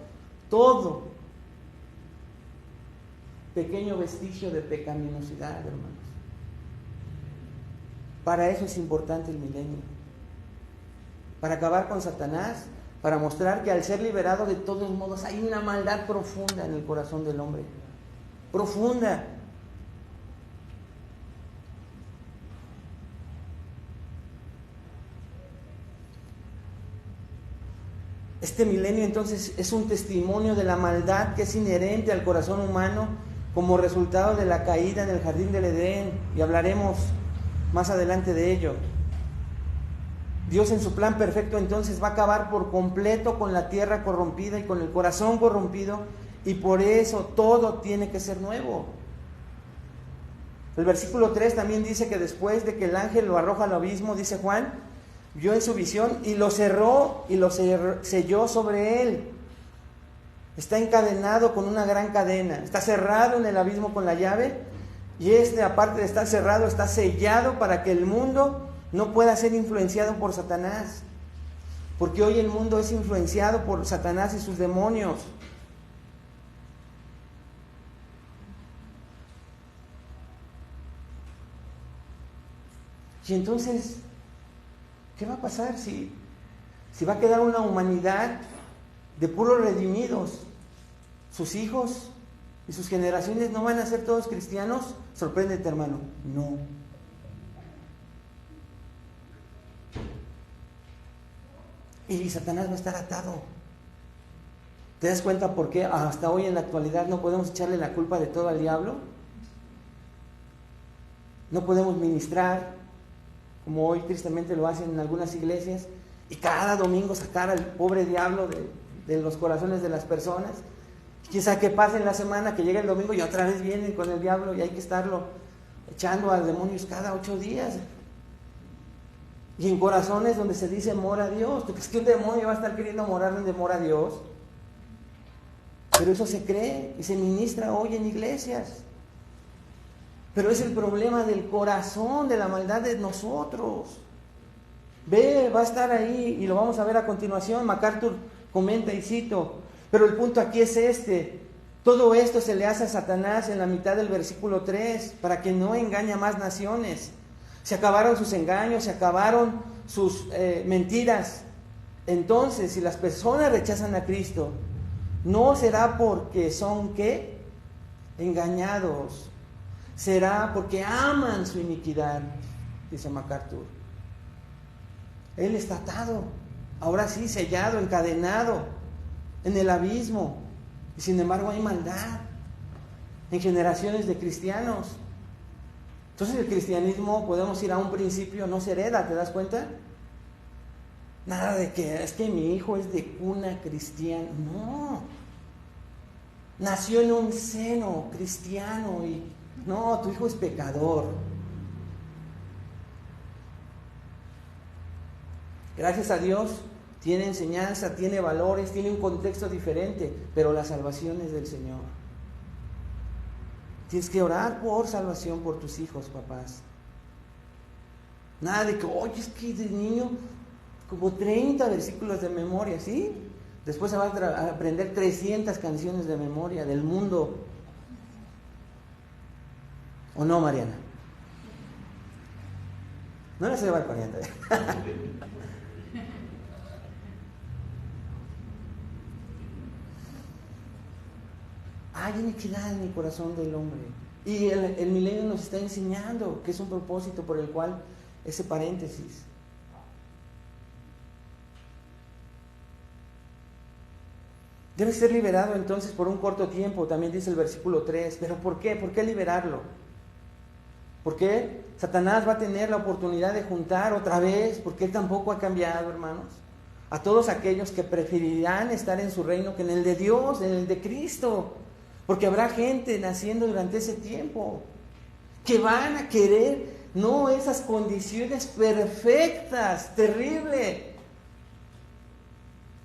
pequeño vestigio de pecaminosidad, hermanos. Para eso es importante el milenio. Para acabar con Satanás, para mostrar que al ser liberado de todos modos hay una maldad profunda en el corazón del hombre. Profunda. Este milenio entonces es un testimonio de la maldad que es inherente al corazón humano como resultado de la caída en el jardín del Edén, y hablaremos más adelante de ello. Dios en su plan perfecto entonces va a acabar por completo con la tierra corrompida y con el corazón corrompido, y por eso todo tiene que ser nuevo. El versículo 3 también dice que después de que el ángel lo arroja al abismo, dice Juan, vio en su visión y lo cerró y lo selló sobre él. Está encadenado con una gran cadena, está cerrado en el abismo con la llave, y aparte de estar cerrado, está sellado para que el mundo no pueda ser influenciado por Satanás, porque hoy el mundo es influenciado por Satanás y sus demonios. Y entonces, ¿qué va a pasar si va a quedar una humanidad de puros redimidos? ¿Sus hijos y sus generaciones no van a ser todos cristianos? Sorpréndete, hermano, no. Y Satanás va a estar atado. ¿Te das cuenta por qué hasta hoy en la actualidad no podemos echarle la culpa de todo al diablo? No podemos ministrar, como hoy tristemente lo hacen en algunas iglesias, y cada domingo sacar al pobre diablo de los corazones de las personas. Quién sabe qué pasa en la semana, que llega el domingo y otra vez vienen con el diablo y hay que estarlo echando a demonios cada 8 días. Y en corazones donde se dice mora a Dios. ¿Tú crees que un demonio va a estar queriendo morar donde mora Dios? Pero eso se cree y se ministra hoy en iglesias. Pero es el problema del corazón, de la maldad de nosotros. Va a estar ahí y lo vamos a ver a continuación. MacArthur comenta y cito, pero el punto aquí es este: todo esto se le hace a Satanás en la mitad del versículo 3 para que no engañe a más naciones. Se acabaron sus engaños, se acabaron sus mentiras. Entonces, si las personas rechazan a Cristo, no será porque son ¿qué? Engañados. Será porque aman su iniquidad, dice MacArthur. Él está atado, ahora sí, sellado, encadenado en el abismo. Y sin embargo hay maldad en generaciones de cristianos. Entonces el cristianismo, podemos ir a un principio, no se hereda, ¿te das cuenta? Nada de que es que mi hijo es de cuna cristiana. No. Nació en un seno cristiano y no, tu hijo es pecador. Gracias a Dios tiene enseñanza, tiene valores, tiene un contexto diferente, pero la salvación es del Señor. Tienes que orar por salvación por tus hijos, papás. Nada de que, oye, es que de niño como 30 versículos de memoria, ¿sí? Después se va a aprender 300 canciones de memoria del mundo. ¿O no, Mariana? No la se va a 40. Hay iniquidad en el corazón del hombre. Y el milenio nos está enseñando que es un propósito por el cual ese paréntesis. Debe ser liberado entonces por un corto tiempo, también dice el versículo 3. ¿Pero por qué? ¿Por qué liberarlo? ¿Por qué? Satanás va a tener la oportunidad de juntar otra vez, porque él tampoco ha cambiado, hermanos, a todos aquellos que preferirán estar en su reino que en el de Dios, en el de Cristo. Porque habrá gente naciendo durante ese tiempo que van a querer, no esas condiciones perfectas, terrible,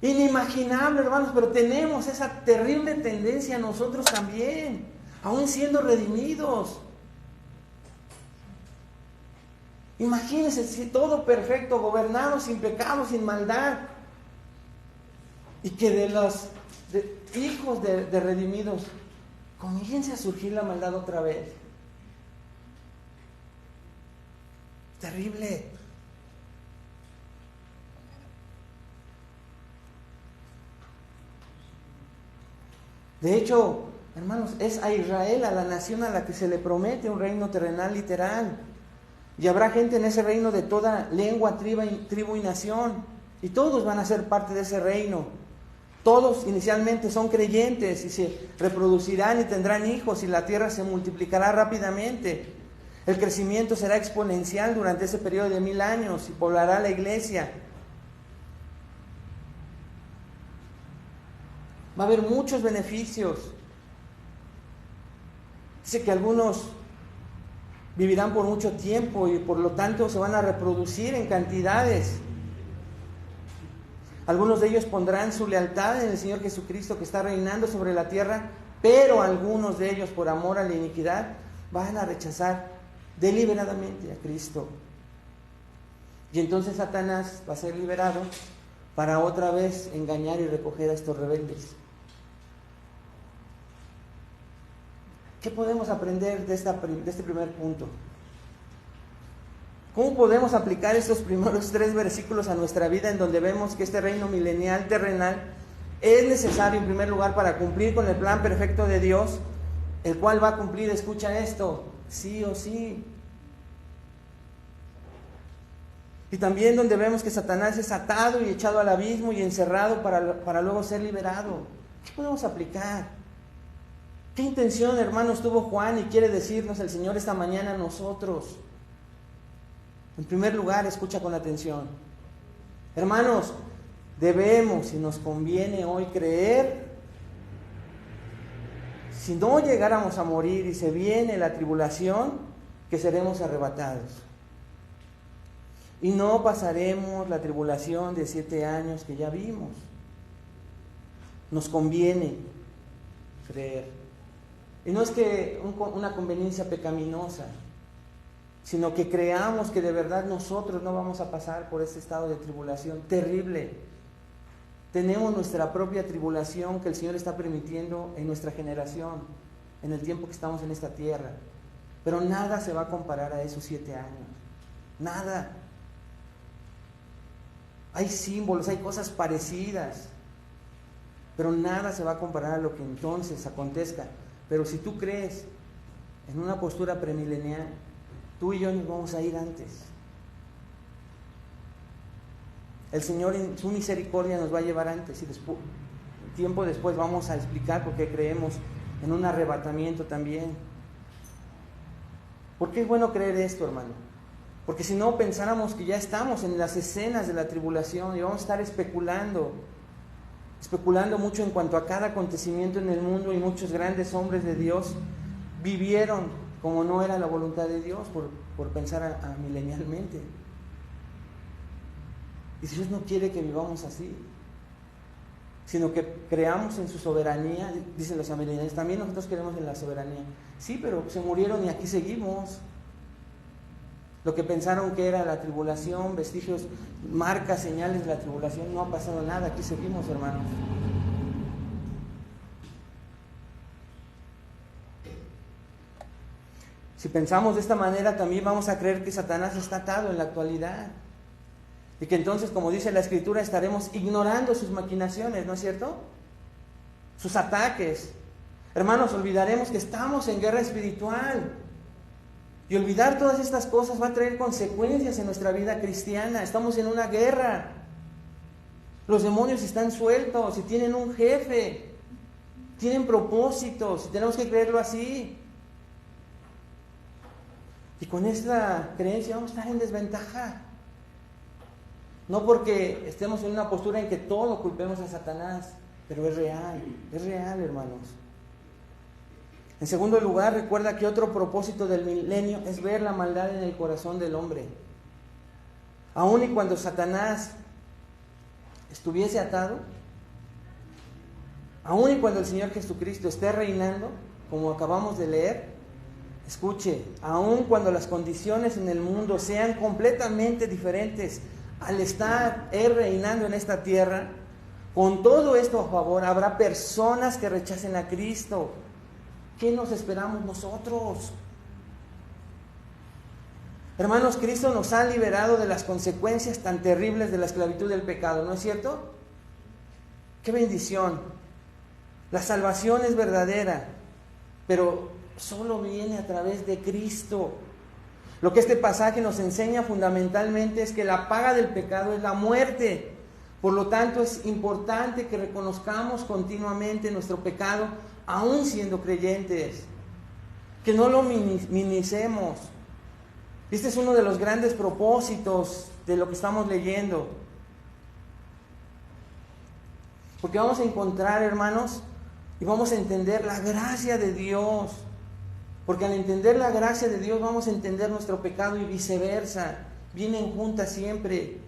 inimaginable, hermanos, pero tenemos esa terrible tendencia nosotros también, aún siendo redimidos. Imagínense si todo perfecto, gobernado, sin pecado, sin maldad, y que de los hijos de redimidos comience a surgir la maldad otra vez. Terrible. De hecho, hermanos, es a Israel, a la nación a la que se le promete un reino terrenal literal. Y habrá gente en ese reino de toda lengua, tribu y nación. Y todos van a ser parte de ese reino. Todos inicialmente son creyentes y se reproducirán y tendrán hijos y la tierra se multiplicará rápidamente. El crecimiento será exponencial durante ese periodo de 1000 años y poblará la iglesia. Va a haber muchos beneficios. Dice que algunos vivirán por mucho tiempo y por lo tanto se van a reproducir en cantidades. Algunos de ellos pondrán su lealtad en el Señor Jesucristo que está reinando sobre la tierra, pero algunos de ellos, por amor a la iniquidad, van a rechazar deliberadamente a Cristo. Y entonces Satanás va a ser liberado para otra vez engañar y recoger a estos rebeldes. ¿Qué podemos aprender de este primer punto? ¿Cómo podemos aplicar estos primeros 3 versículos a nuestra vida en donde vemos que este reino milenial terrenal es necesario en primer lugar para cumplir con el plan perfecto de Dios, el cual va a cumplir, escucha esto, sí o sí? Y también donde vemos que Satanás es atado y echado al abismo y encerrado para luego ser liberado. ¿Qué podemos aplicar? ¿Qué intención, hermanos, tuvo Juan y quiere decirnos el Señor esta mañana a nosotros? En primer lugar, escucha con atención. Hermanos, debemos y nos conviene hoy creer, si no llegáramos a morir y se viene la tribulación, que seremos arrebatados. Y no pasaremos la tribulación de 7 años que ya vimos. Nos conviene creer. Y no es que una conveniencia pecaminosa, sino que creamos que de verdad nosotros no vamos a pasar por este estado de tribulación terrible. Tenemos nuestra propia tribulación que el Señor está permitiendo en nuestra generación, en el tiempo que estamos en esta tierra. Pero nada se va a comparar a esos 7 años. Nada. Hay símbolos, hay cosas parecidas, pero nada se va a comparar a lo que entonces acontezca. Pero si tú crees en una postura premilenial, tú y yo nos vamos a ir antes. El Señor en su misericordia nos va a llevar antes y tiempo después vamos a explicar por qué creemos en un arrebatamiento también. ¿Por qué es bueno creer esto, hermano? Porque si no pensáramos que ya estamos en las escenas de la tribulación y vamos a estar especulando mucho en cuanto a cada acontecimiento en el mundo, y muchos grandes hombres de Dios vivieron como no era la voluntad de Dios por pensar milenialmente. Y si Dios no quiere que vivamos así, sino que creamos en su soberanía, dicen los amerindios, también nosotros creemos en la soberanía. Sí, pero se murieron y aquí seguimos. Lo que pensaron que era la tribulación, vestigios, marcas, señales de la tribulación, no ha pasado nada, aquí seguimos, hermanos. Si pensamos de esta manera, también vamos a creer que Satanás está atado en la actualidad. Y que entonces, como dice la Escritura, estaremos ignorando sus maquinaciones, ¿no es cierto? Sus ataques. Hermanos, olvidaremos que estamos en guerra espiritual. Y olvidar todas estas cosas va a traer consecuencias en nuestra vida cristiana. Estamos en una guerra. Los demonios están sueltos y tienen un jefe. Tienen propósitos. Tenemos que creerlo así. Y con esta creencia vamos a estar en desventaja. No porque estemos en una postura en que todo culpemos a Satanás, pero es real, hermanos. En segundo lugar, recuerda que otro propósito del milenio es ver la maldad en el corazón del hombre. Aun y cuando Satanás estuviese atado, aun y cuando el Señor Jesucristo esté reinando, como acabamos de leer, escuche, aun cuando las condiciones en el mundo sean completamente diferentes al estar Él reinando en esta tierra, con todo esto a favor, habrá personas que rechacen a Cristo. ¿Qué nos esperamos nosotros? Hermanos, Cristo nos ha liberado de las consecuencias tan terribles de la esclavitud del pecado, ¿no es cierto? ¡Qué bendición! La salvación es verdadera, pero solo viene a través de Cristo. Lo que este pasaje nos enseña fundamentalmente es que la paga del pecado es la muerte. Por lo tanto, es importante que reconozcamos continuamente nuestro pecado, aún siendo creyentes. Que no lo minimicemos. Este es uno de los grandes propósitos de lo que estamos leyendo. Porque vamos a encontrar, hermanos, y vamos a entender la gracia de Dios. Porque al entender la gracia de Dios vamos a entender nuestro pecado y viceversa. Vienen juntas siempre.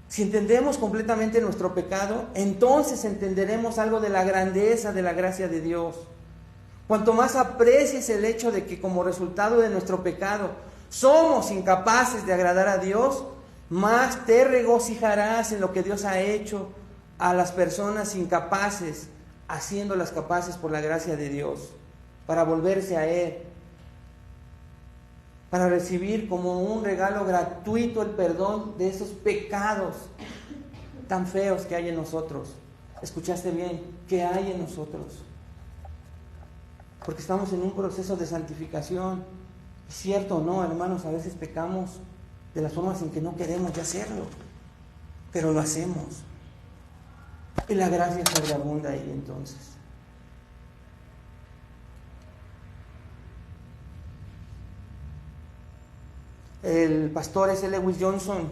Si entendemos completamente nuestro pecado, entonces entenderemos algo de la grandeza de la gracia de Dios. Cuanto más aprecies el hecho de que como resultado de nuestro pecado somos incapaces de agradar a Dios, más te regocijarás en lo que Dios ha hecho a las personas incapaces, haciéndolas capaces por la gracia de Dios, para volverse a Él, para recibir como un regalo gratuito el perdón de esos pecados tan feos que hay en nosotros. ¿Escuchaste bien? ¿Qué hay en nosotros? Porque estamos en un proceso de santificación. ¿Es cierto o no, hermanos? A veces pecamos de las formas en que no queremos ya hacerlo, pero lo hacemos. Y la gracia sobreabunda ahí entonces. El pastor S. Lewis Johnson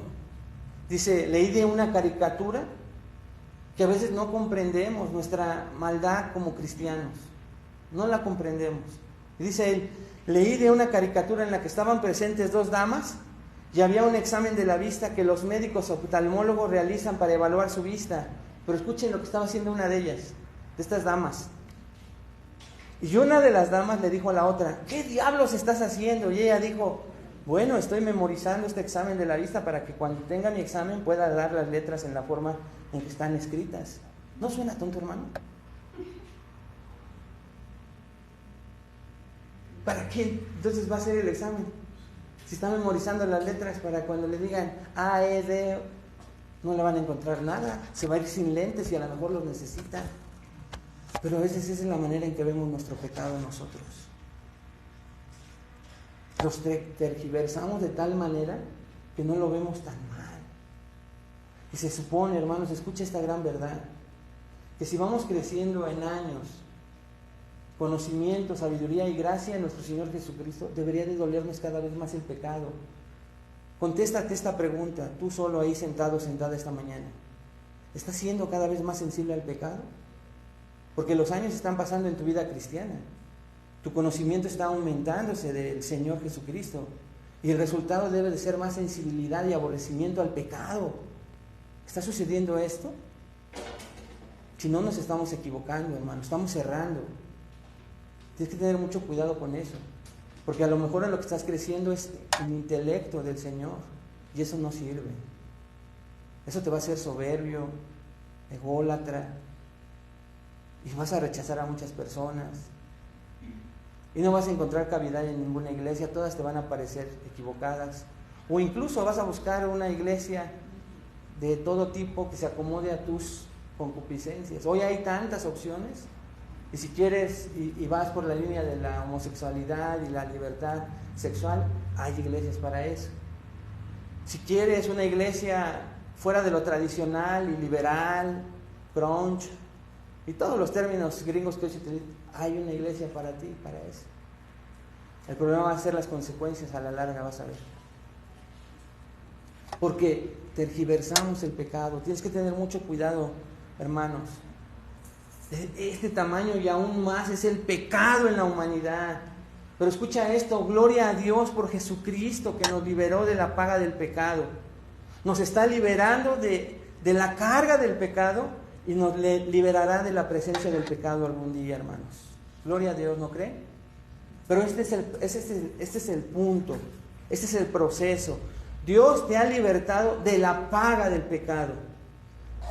dice, leí de una caricatura que a veces no comprendemos nuestra maldad como cristianos, no la comprendemos. Y dice él, leí de una caricatura en la que estaban presentes dos damas y había un examen de la vista que los médicos oftalmólogos realizan para evaluar su vista. Pero escuchen lo que estaba haciendo una de ellas, de estas damas. Y una de las damas le dijo a la otra, ¿qué diablos estás haciendo? Y ella dijo, bueno, estoy memorizando este examen de la vista para que cuando tenga mi examen pueda dar las letras en la forma en que están escritas. ¿No suena tonto, hermano? ¿Para qué entonces va a hacer el examen? Si está memorizando las letras para cuando le digan A, E, D, no le van a encontrar nada. Se va a ir sin lentes y a lo mejor los necesita. Pero a veces esa es la manera en que vemos nuestro pecado nosotros. Los tergiversamos de tal manera que no lo vemos tan mal. Y se supone, hermanos, escucha esta gran verdad, que si vamos creciendo en años conocimiento, sabiduría y gracia en nuestro Señor Jesucristo, debería de dolernos cada vez más el pecado. Contéstate esta pregunta, tú solo ahí sentado, sentada esta mañana. ¿Estás siendo cada vez más sensible al pecado? Porque los años están pasando en tu vida cristiana. Tu conocimiento está aumentándose del Señor Jesucristo. Y el resultado debe de ser más sensibilidad y aborrecimiento al pecado. ¿Está sucediendo esto? Si no, nos estamos equivocando, hermano. Estamos errando. Tienes que tener mucho cuidado con eso. Porque a lo mejor en lo que estás creciendo es el intelecto del Señor. Y eso no sirve. Eso te va a hacer soberbio, ególatra. Y vas a rechazar a muchas personas. Y no vas a encontrar cavidad en ninguna iglesia. Todas te van a parecer equivocadas. O incluso vas a buscar una iglesia de todo tipo que se acomode a tus concupiscencias. Hoy hay tantas opciones. Y si quieres y vas por la línea de la homosexualidad y la libertad sexual, hay iglesias para eso. Si quieres una iglesia fuera de lo tradicional y liberal, crunch, y todos los términos gringos que hoy se utilizan, hay una iglesia para ti, para eso. El problema va a ser las consecuencias a la larga, vas a ver. Porque tergiversamos el pecado. Tienes que tener mucho cuidado, hermanos. Este tamaño y aún más es el pecado en la humanidad. Pero escucha esto, gloria a Dios por Jesucristo que nos liberó de la paga del pecado. Nos está liberando de la carga del pecado y nos liberará de la presencia del pecado algún día, hermanos. Gloria a Dios, ¿no creen? Pero este es el punto, este es el proceso. Dios te ha libertado de la paga del pecado.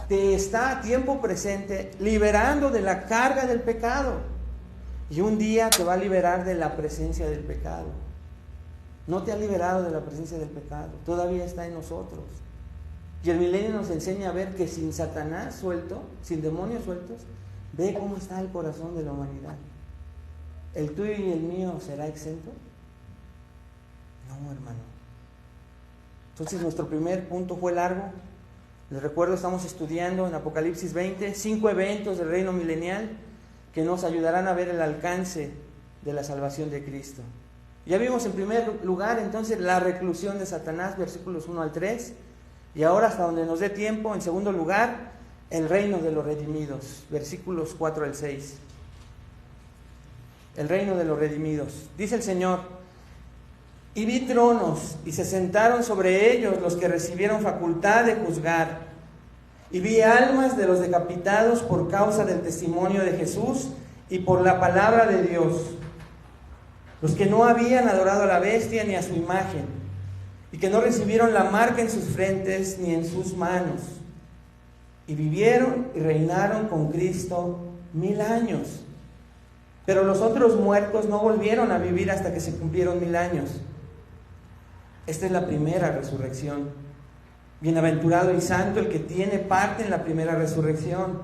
Te está a tiempo presente liberando de la carga del pecado. Y un día te va a liberar de la presencia del pecado. No te ha liberado de la presencia del pecado, todavía está en nosotros. Y el milenio nos enseña a ver que sin Satanás suelto, sin demonios sueltos, ve cómo está el corazón de la humanidad. ¿El tuyo y el mío será exento? No, hermano. Entonces nuestro primer punto fue largo. Les recuerdo, estamos estudiando en Apocalipsis 20, 5 eventos del reino milenial que nos ayudarán a ver el alcance de la salvación de Cristo. Ya vimos en primer lugar entonces la reclusión de Satanás, versículos 1 al 3, y ahora hasta donde nos dé tiempo, en segundo lugar, el reino de los redimidos, versículos 4 al 6. El reino de los redimidos. Dice el Señor: y vi tronos, y se sentaron sobre ellos los que recibieron facultad de juzgar. Y vi almas de los decapitados por causa del testimonio de Jesús y por la palabra de Dios, los que no habían adorado a la bestia ni a su imagen, y que no recibieron la marca en sus frentes ni en sus manos. Y vivieron y reinaron con Cristo 1000 años. Pero los otros muertos no volvieron a vivir hasta que se cumplieron 1000 años. Esta es la primera resurrección. Bienaventurado y santo el que tiene parte en la primera resurrección.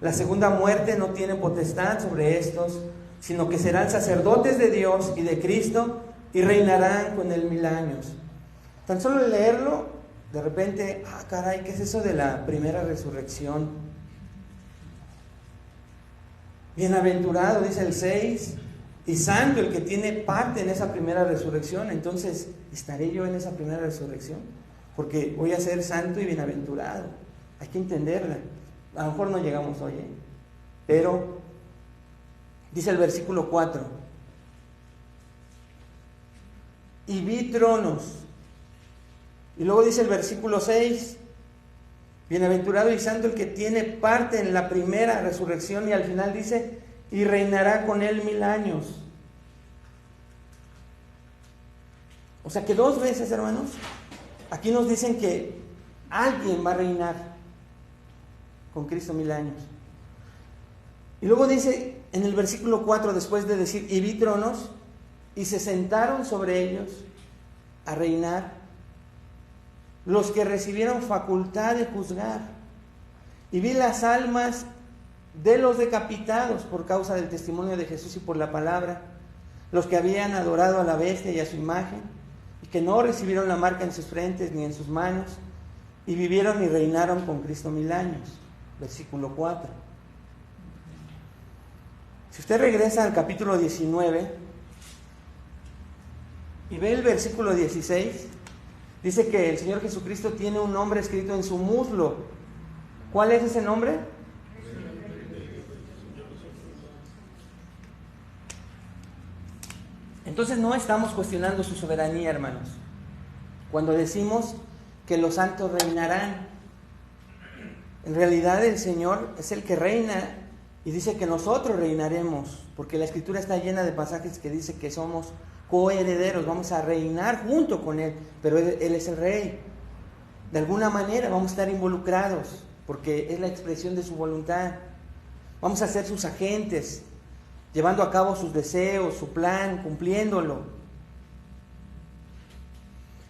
La segunda muerte no tiene potestad sobre estos, sino que serán sacerdotes de Dios y de Cristo y reinarán con él 1000 años. Tan solo leerlo, de repente, caray, ¿qué es eso de la primera resurrección? Bienaventurado, dice el 6, y santo el que tiene parte en esa primera resurrección. Entonces, ¿estaré yo en esa primera resurrección? Porque voy a ser santo y bienaventurado. Hay que entenderla. A lo mejor no llegamos hoy, pero dice el versículo 4: y vi tronos. Y luego dice el versículo 6: bienaventurado y santo el que tiene parte en la primera resurrección. Y al final dice: y reinará con él 1000 años. O sea que 2 veces, hermanos, aquí nos dicen que alguien va a reinar con Cristo 1000 años. Y luego dice en el versículo 4, después de decir: y vi tronos, y se sentaron sobre ellos a reinar los que recibieron facultad de juzgar. Y vi las almas de los decapitados por causa del testimonio de Jesús y por la palabra, los que habían adorado a la bestia y a su imagen, y que no recibieron la marca en sus frentes ni en sus manos, y vivieron y reinaron con Cristo 1000 años. Versículo 4. Si usted regresa al capítulo 19 y ve el versículo 16, dice que el Señor Jesucristo tiene un nombre escrito en su muslo. ¿Cuál es ese nombre? Entonces no estamos cuestionando su soberanía, hermanos, cuando decimos que los santos reinarán. En realidad el Señor es el que reina y dice que nosotros reinaremos, porque la Escritura está llena de pasajes que dice que somos coherederos, vamos a reinar junto con Él, pero Él es el Rey. De alguna manera vamos a estar involucrados, porque es la expresión de su voluntad. Vamos a ser sus agentes, llevando a cabo sus deseos, su plan, cumpliéndolo.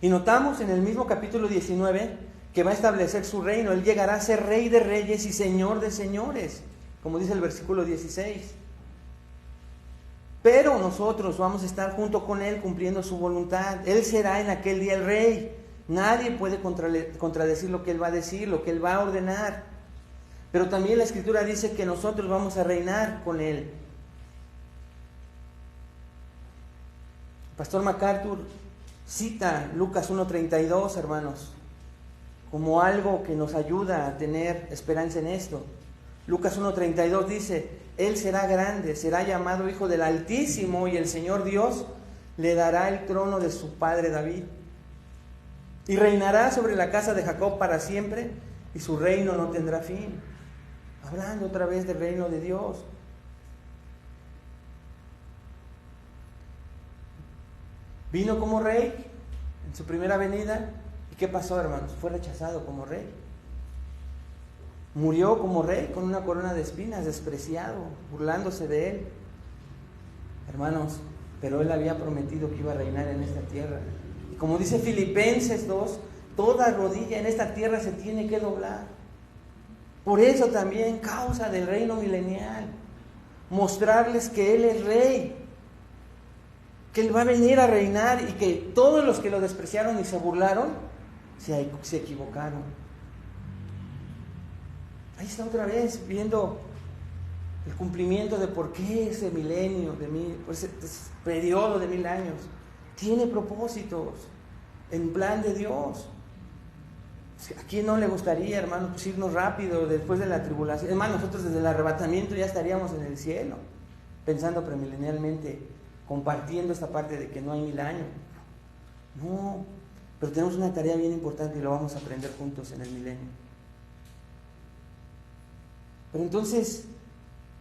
Y notamos en el mismo capítulo 19 que va a establecer su reino. Él llegará a ser Rey de reyes y Señor de señores, como dice el versículo 16. Pero nosotros vamos a estar junto con Él cumpliendo su voluntad. Él será en aquel día el Rey. Nadie puede contradecir lo que Él va a decir, lo que Él va a ordenar. Pero también la Escritura dice que nosotros vamos a reinar con Él. Pastor MacArthur cita Lucas 1:32, hermanos, como algo que nos ayuda a tener esperanza en esto. Lucas 1:32 dice: Él será grande, será llamado Hijo del Altísimo, y el Señor Dios le dará el trono de su padre David. Y reinará sobre la casa de Jacob para siempre, y su reino no tendrá fin. Hablando otra vez del reino de Dios. Vino como rey en su primera venida. ¿Y qué pasó, hermanos? Fue rechazado como rey. Murió como rey con una corona de espinas, despreciado, burlándose de Él. Hermanos, pero Él había prometido que iba a reinar en esta tierra. Y como dice Filipenses 2, toda rodilla en esta tierra se tiene que doblar. Por eso también, causa del reino milenial, mostrarles que Él es rey, que Él va a venir a reinar, y que todos los que lo despreciaron y se burlaron, se equivocaron. Ahí está otra vez viendo el cumplimiento de por qué ese milenio, ese periodo de 1000 años, tiene propósitos en plan de Dios. ¿A quién no le gustaría, hermano, pues irnos rápido después de la tribulación? Hermano, nosotros desde el arrebatamiento ya estaríamos en el cielo, pensando premilenialmente, compartiendo esta parte de que no hay 1000 años. No, pero tenemos una tarea bien importante y lo vamos a aprender juntos en el milenio. Pero entonces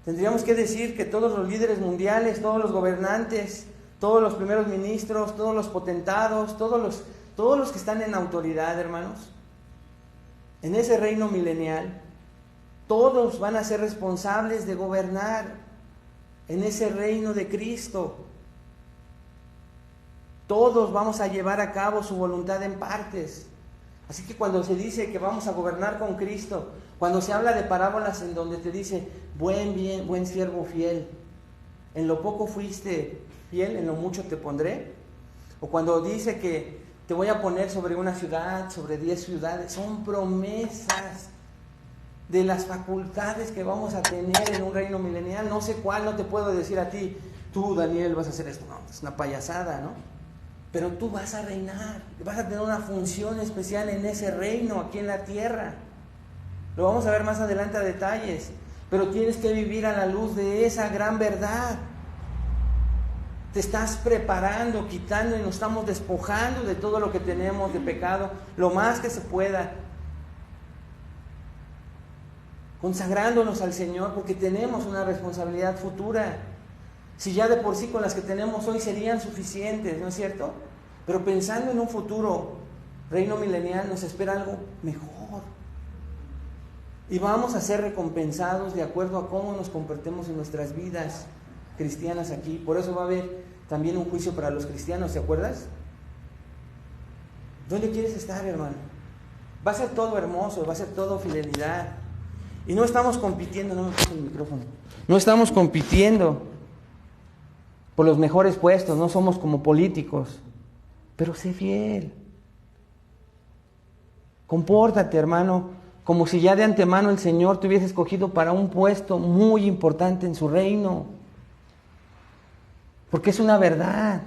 tendríamos que decir que todos los líderes mundiales, todos los gobernantes, todos los primeros ministros, todos los potentados, todos los que están en autoridad, hermanos, en ese reino milenial, todos van a ser responsables de gobernar en ese reino de Cristo. Todos vamos a llevar a cabo su voluntad en partes. Así que cuando se dice que vamos a gobernar con Cristo, cuando se habla de parábolas en donde te dice: buen siervo fiel, en lo poco fuiste fiel, en lo mucho te pondré. O cuando dice que te voy a poner sobre una ciudad, sobre 10 ciudades, son promesas de las facultades que vamos a tener en un reino milenial. No sé cuál, no te puedo decir a ti, tú, Daniel, vas a hacer esto. No, es una payasada, ¿no? Pero tú vas a reinar, vas a tener una función especial en ese reino aquí en la tierra. Lo vamos a ver más adelante a detalles, pero tienes que vivir a la luz de esa gran verdad. Te estás preparando, quitando, y nos estamos despojando de todo lo que tenemos de pecado, lo más que se pueda, consagrándonos al Señor, porque tenemos una responsabilidad futura. Si ya de por sí con las que tenemos hoy serían suficientes, ¿no es cierto? Pero pensando en un futuro reino milenial, nos espera algo mejor. Y vamos a ser recompensados de acuerdo a cómo nos comportemos en nuestras vidas cristianas aquí. Por eso va a haber también un juicio para los cristianos, ¿te acuerdas? ¿Dónde quieres estar, hermano? Va a ser todo hermoso, va a ser todo fidelidad. Y no estamos compitiendo, no me puse el micrófono. No estamos compitiendo por los mejores puestos, no somos como políticos. Pero sé fiel. Compórtate, hermano, como si ya de antemano el Señor te hubiese escogido para un puesto muy importante en su reino. porque es una verdad.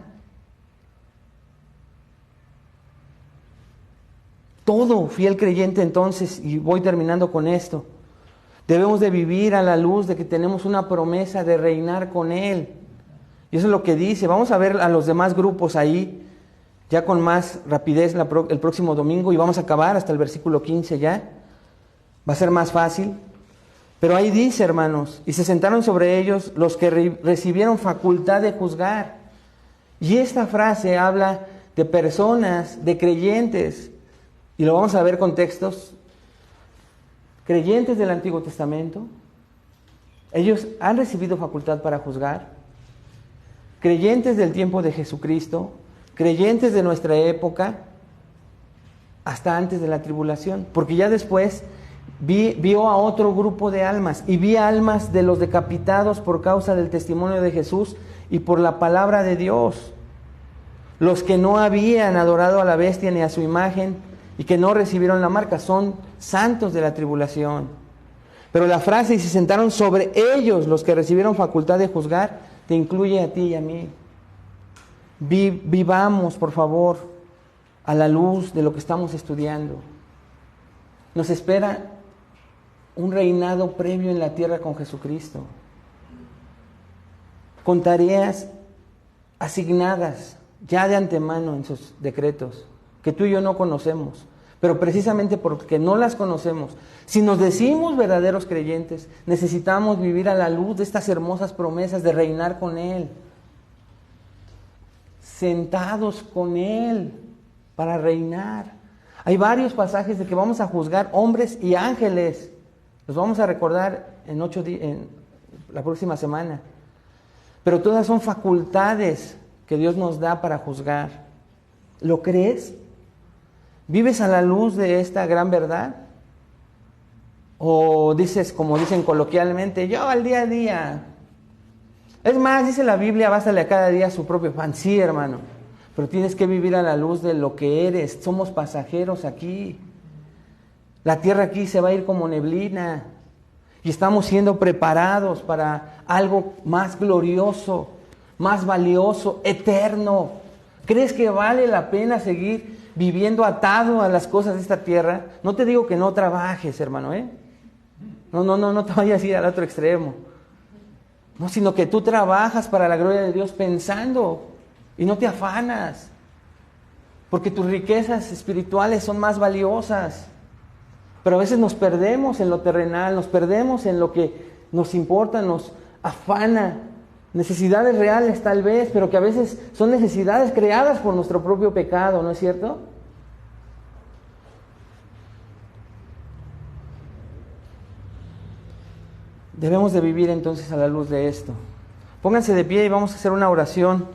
Todo fiel creyente entonces, y voy terminando con esto, debemos de vivir a la luz de que tenemos una promesa de reinar con Él. Y eso es lo que dice. Vamos a ver a los demás grupos ahí, ya con más rapidez el próximo domingo, y vamos a acabar hasta el versículo 15 ya. Va a ser más fácil. Pero ahí dice, hermanos, y se sentaron sobre ellos los que recibieron facultad de juzgar. Y esta frase habla de personas, de creyentes, y lo vamos a ver con textos, creyentes del Antiguo Testamento. Ellos han recibido facultad para juzgar. Creyentes del tiempo de Jesucristo, creyentes de nuestra época, hasta antes de la tribulación, porque ya después vio a otro grupo de almas, y vi almas de los decapitados por causa del testimonio de Jesús y por la palabra de Dios, los que no habían adorado a la bestia ni a su imagen y que no recibieron la marca, son santos de la tribulación. Pero la frase, y se sentaron sobre ellos los que recibieron facultad de juzgar, te incluye a ti y a mí. Vivamos, por favor, a la luz de lo que estamos estudiando. Nos espera un reinado previo en la tierra con Jesucristo, con tareas asignadas ya de antemano en sus decretos, que tú y yo no conocemos, pero precisamente porque no las conocemos, si nos decimos verdaderos creyentes, necesitamos vivir a la luz de estas hermosas promesas de reinar con Él, sentados con Él para reinar. Hay varios pasajes de que vamos a juzgar hombres y ángeles. Los vamos a recordar en la próxima semana. Pero todas son facultades que Dios nos da para juzgar. ¿Lo crees? ¿Vives a la luz de esta gran verdad? ¿O dices, como dicen coloquialmente, yo al día a día? Es más, dice la Biblia, bástale a cada día su propio pan. Sí, hermano, pero tienes que vivir a la luz de lo que eres. Somos pasajeros aquí. La tierra aquí se va a ir como neblina. Y estamos siendo preparados para algo más glorioso, más valioso, eterno. ¿Crees que vale la pena seguir viviendo atado a las cosas de esta tierra? No te digo que no trabajes, hermano, No te vayas a ir al otro extremo. No, sino que tú trabajas para la gloria de Dios pensando y no te afanas. Porque tus riquezas espirituales son más valiosas. Pero a veces nos perdemos en lo terrenal, nos perdemos en lo que nos importa, nos afana. Necesidades reales tal vez, pero que a veces son necesidades creadas por nuestro propio pecado, ¿no es cierto? Debemos de vivir entonces a la luz de esto. Pónganse de pie y vamos a hacer una oración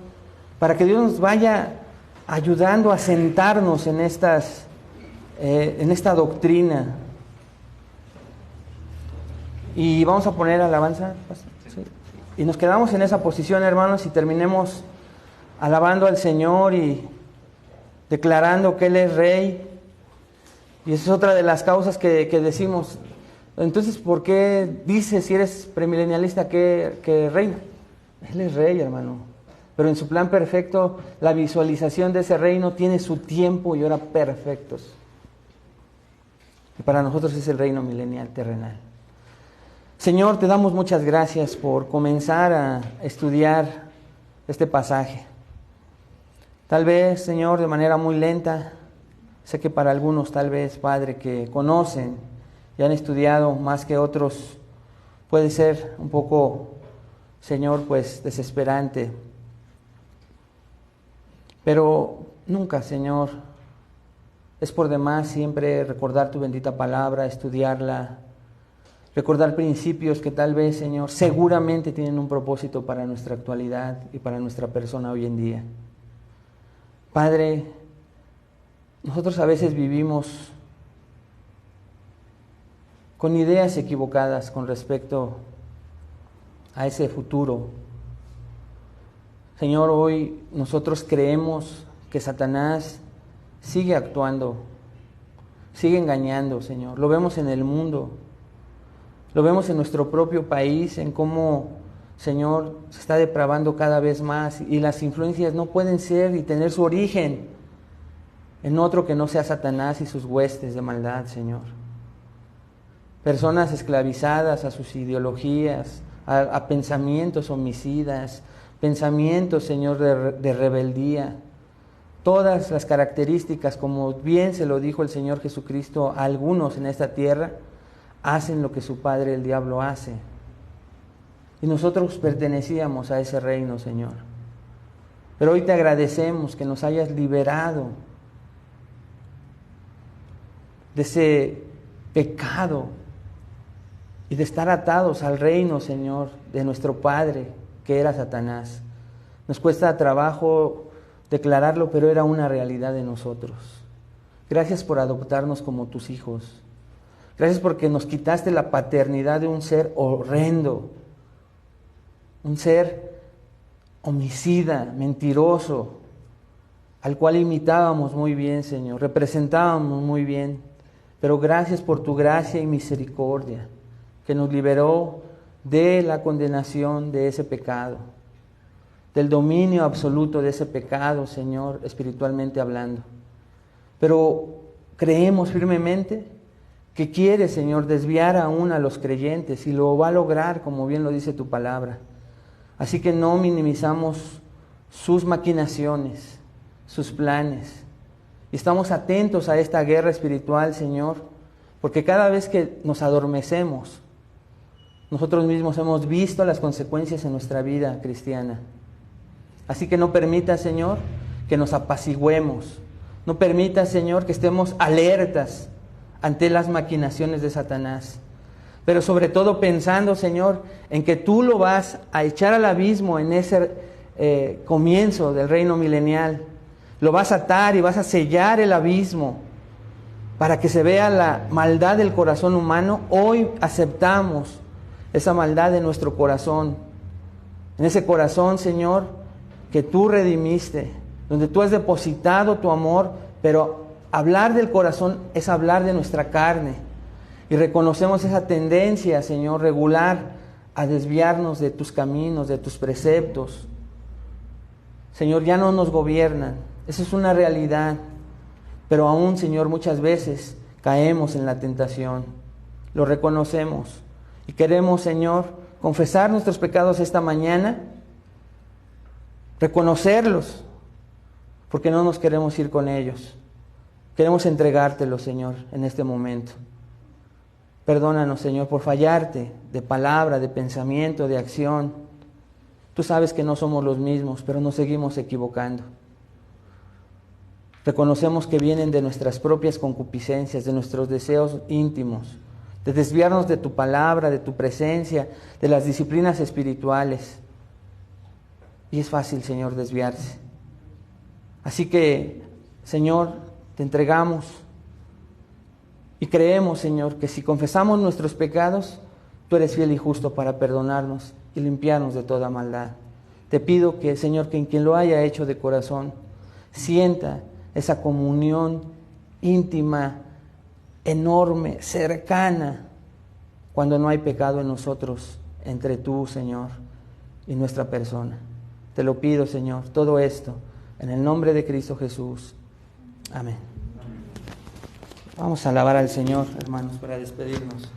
para que Dios nos vaya ayudando a sentarnos en esta doctrina. Y vamos a poner alabanza. ¿Sí? Y nos quedamos en esa posición, hermanos, y terminemos alabando al Señor y declarando que Él es Rey. Y esa es otra de las causas que decimos. Entonces, ¿por qué dices, si eres premilenialista, que reina? Él es Rey, hermano. Pero en su plan perfecto, la visualización de ese reino tiene su tiempo y hora perfectos. Y para nosotros es el reino milenial terrenal. Señor, te damos muchas gracias por comenzar a estudiar este pasaje. Tal vez, Señor, de manera muy lenta. Sé que para algunos, tal vez, Padre, que conocen y han estudiado más que otros, puede ser un poco, Señor, pues desesperante. Pero nunca, Señor, es por demás siempre recordar tu bendita palabra, estudiarla, recordar principios que tal vez, Señor, seguramente tienen un propósito para nuestra actualidad y para nuestra persona hoy en día. Padre, nosotros a veces vivimos con ideas equivocadas con respecto a ese futuro. Señor, hoy nosotros creemos que Satanás sigue actuando, sigue engañando, Señor. Lo vemos en el mundo, lo vemos en nuestro propio país, en cómo Señor, se está depravando cada vez más y las influencias no pueden ser y tener su origen en otro que no sea Satanás y sus huestes de maldad, Señor. Personas esclavizadas a sus ideologías, a pensamientos homicidas, pensamientos, Señor, de rebeldía. Todas las características, como bien se lo dijo el Señor Jesucristo a algunos en esta tierra, hacen lo que su padre el diablo hace. Y nosotros pertenecíamos a ese reino, Señor. Pero hoy te agradecemos que nos hayas liberado de ese pecado y de estar atados al reino, Señor, de nuestro Padre, que era Satanás. Nos cuesta trabajo declararlo, pero era una realidad de nosotros. Gracias por adoptarnos como tus hijos. Gracias porque nos quitaste la paternidad de un ser horrendo, un ser homicida, mentiroso, al cual imitábamos muy bien, Señor, representábamos muy bien. Pero gracias por tu gracia y misericordia, que nos liberó de la condenación de ese pecado, del dominio absoluto de ese pecado, Señor, espiritualmente hablando. Pero creemos firmemente que quiere, Señor, desviar aún a los creyentes y lo va a lograr, como bien lo dice tu palabra. Así que no minimizamos sus maquinaciones, sus planes. Y estamos atentos a esta guerra espiritual, Señor, porque cada vez que nos adormecemos, nosotros mismos hemos visto las consecuencias en nuestra vida cristiana. Así que no permita, Señor, que nos apaciguemos. No permita, Señor, que estemos alertas ante las maquinaciones de Satanás. Pero sobre todo pensando, Señor, en que tú lo vas a echar al abismo en ese comienzo del reino milenial. Lo vas a atar y vas a sellar el abismo para que se vea la maldad del corazón humano. Hoy aceptamos esa maldad de nuestro corazón. En ese corazón, Señor, que tú redimiste, donde tú has depositado tu amor, pero hablar del corazón es hablar de nuestra carne. Y reconocemos esa tendencia, Señor, regular a desviarnos de tus caminos, de tus preceptos. Señor, ya no nos gobiernan. Esa es una realidad, pero aún, Señor, muchas veces caemos en la tentación. Lo reconocemos y queremos, Señor, confesar nuestros pecados esta mañana, reconocerlos, porque no nos queremos ir con ellos. Queremos entregártelos, Señor, en este momento. Perdónanos, Señor, por fallarte de palabra, de pensamiento, de acción. Tú sabes que no somos los mismos, pero nos seguimos equivocando. Reconocemos que vienen de nuestras propias concupiscencias, de nuestros deseos íntimos, de desviarnos de tu palabra, de tu presencia, de las disciplinas espirituales. Y es fácil, Señor, desviarse. Así que, Señor, te entregamos y creemos, Señor, que si confesamos nuestros pecados, tú eres fiel y justo para perdonarnos y limpiarnos de toda maldad. Te pido que, Señor, que en quien lo haya hecho de corazón, sienta esa comunión íntima, enorme, cercana, cuando no hay pecado en nosotros, entre tú, Señor, y nuestra persona. Te lo pido, Señor, todo esto, en el nombre de Cristo Jesús. Amén. Vamos a alabar al Señor, hermanos, para despedirnos.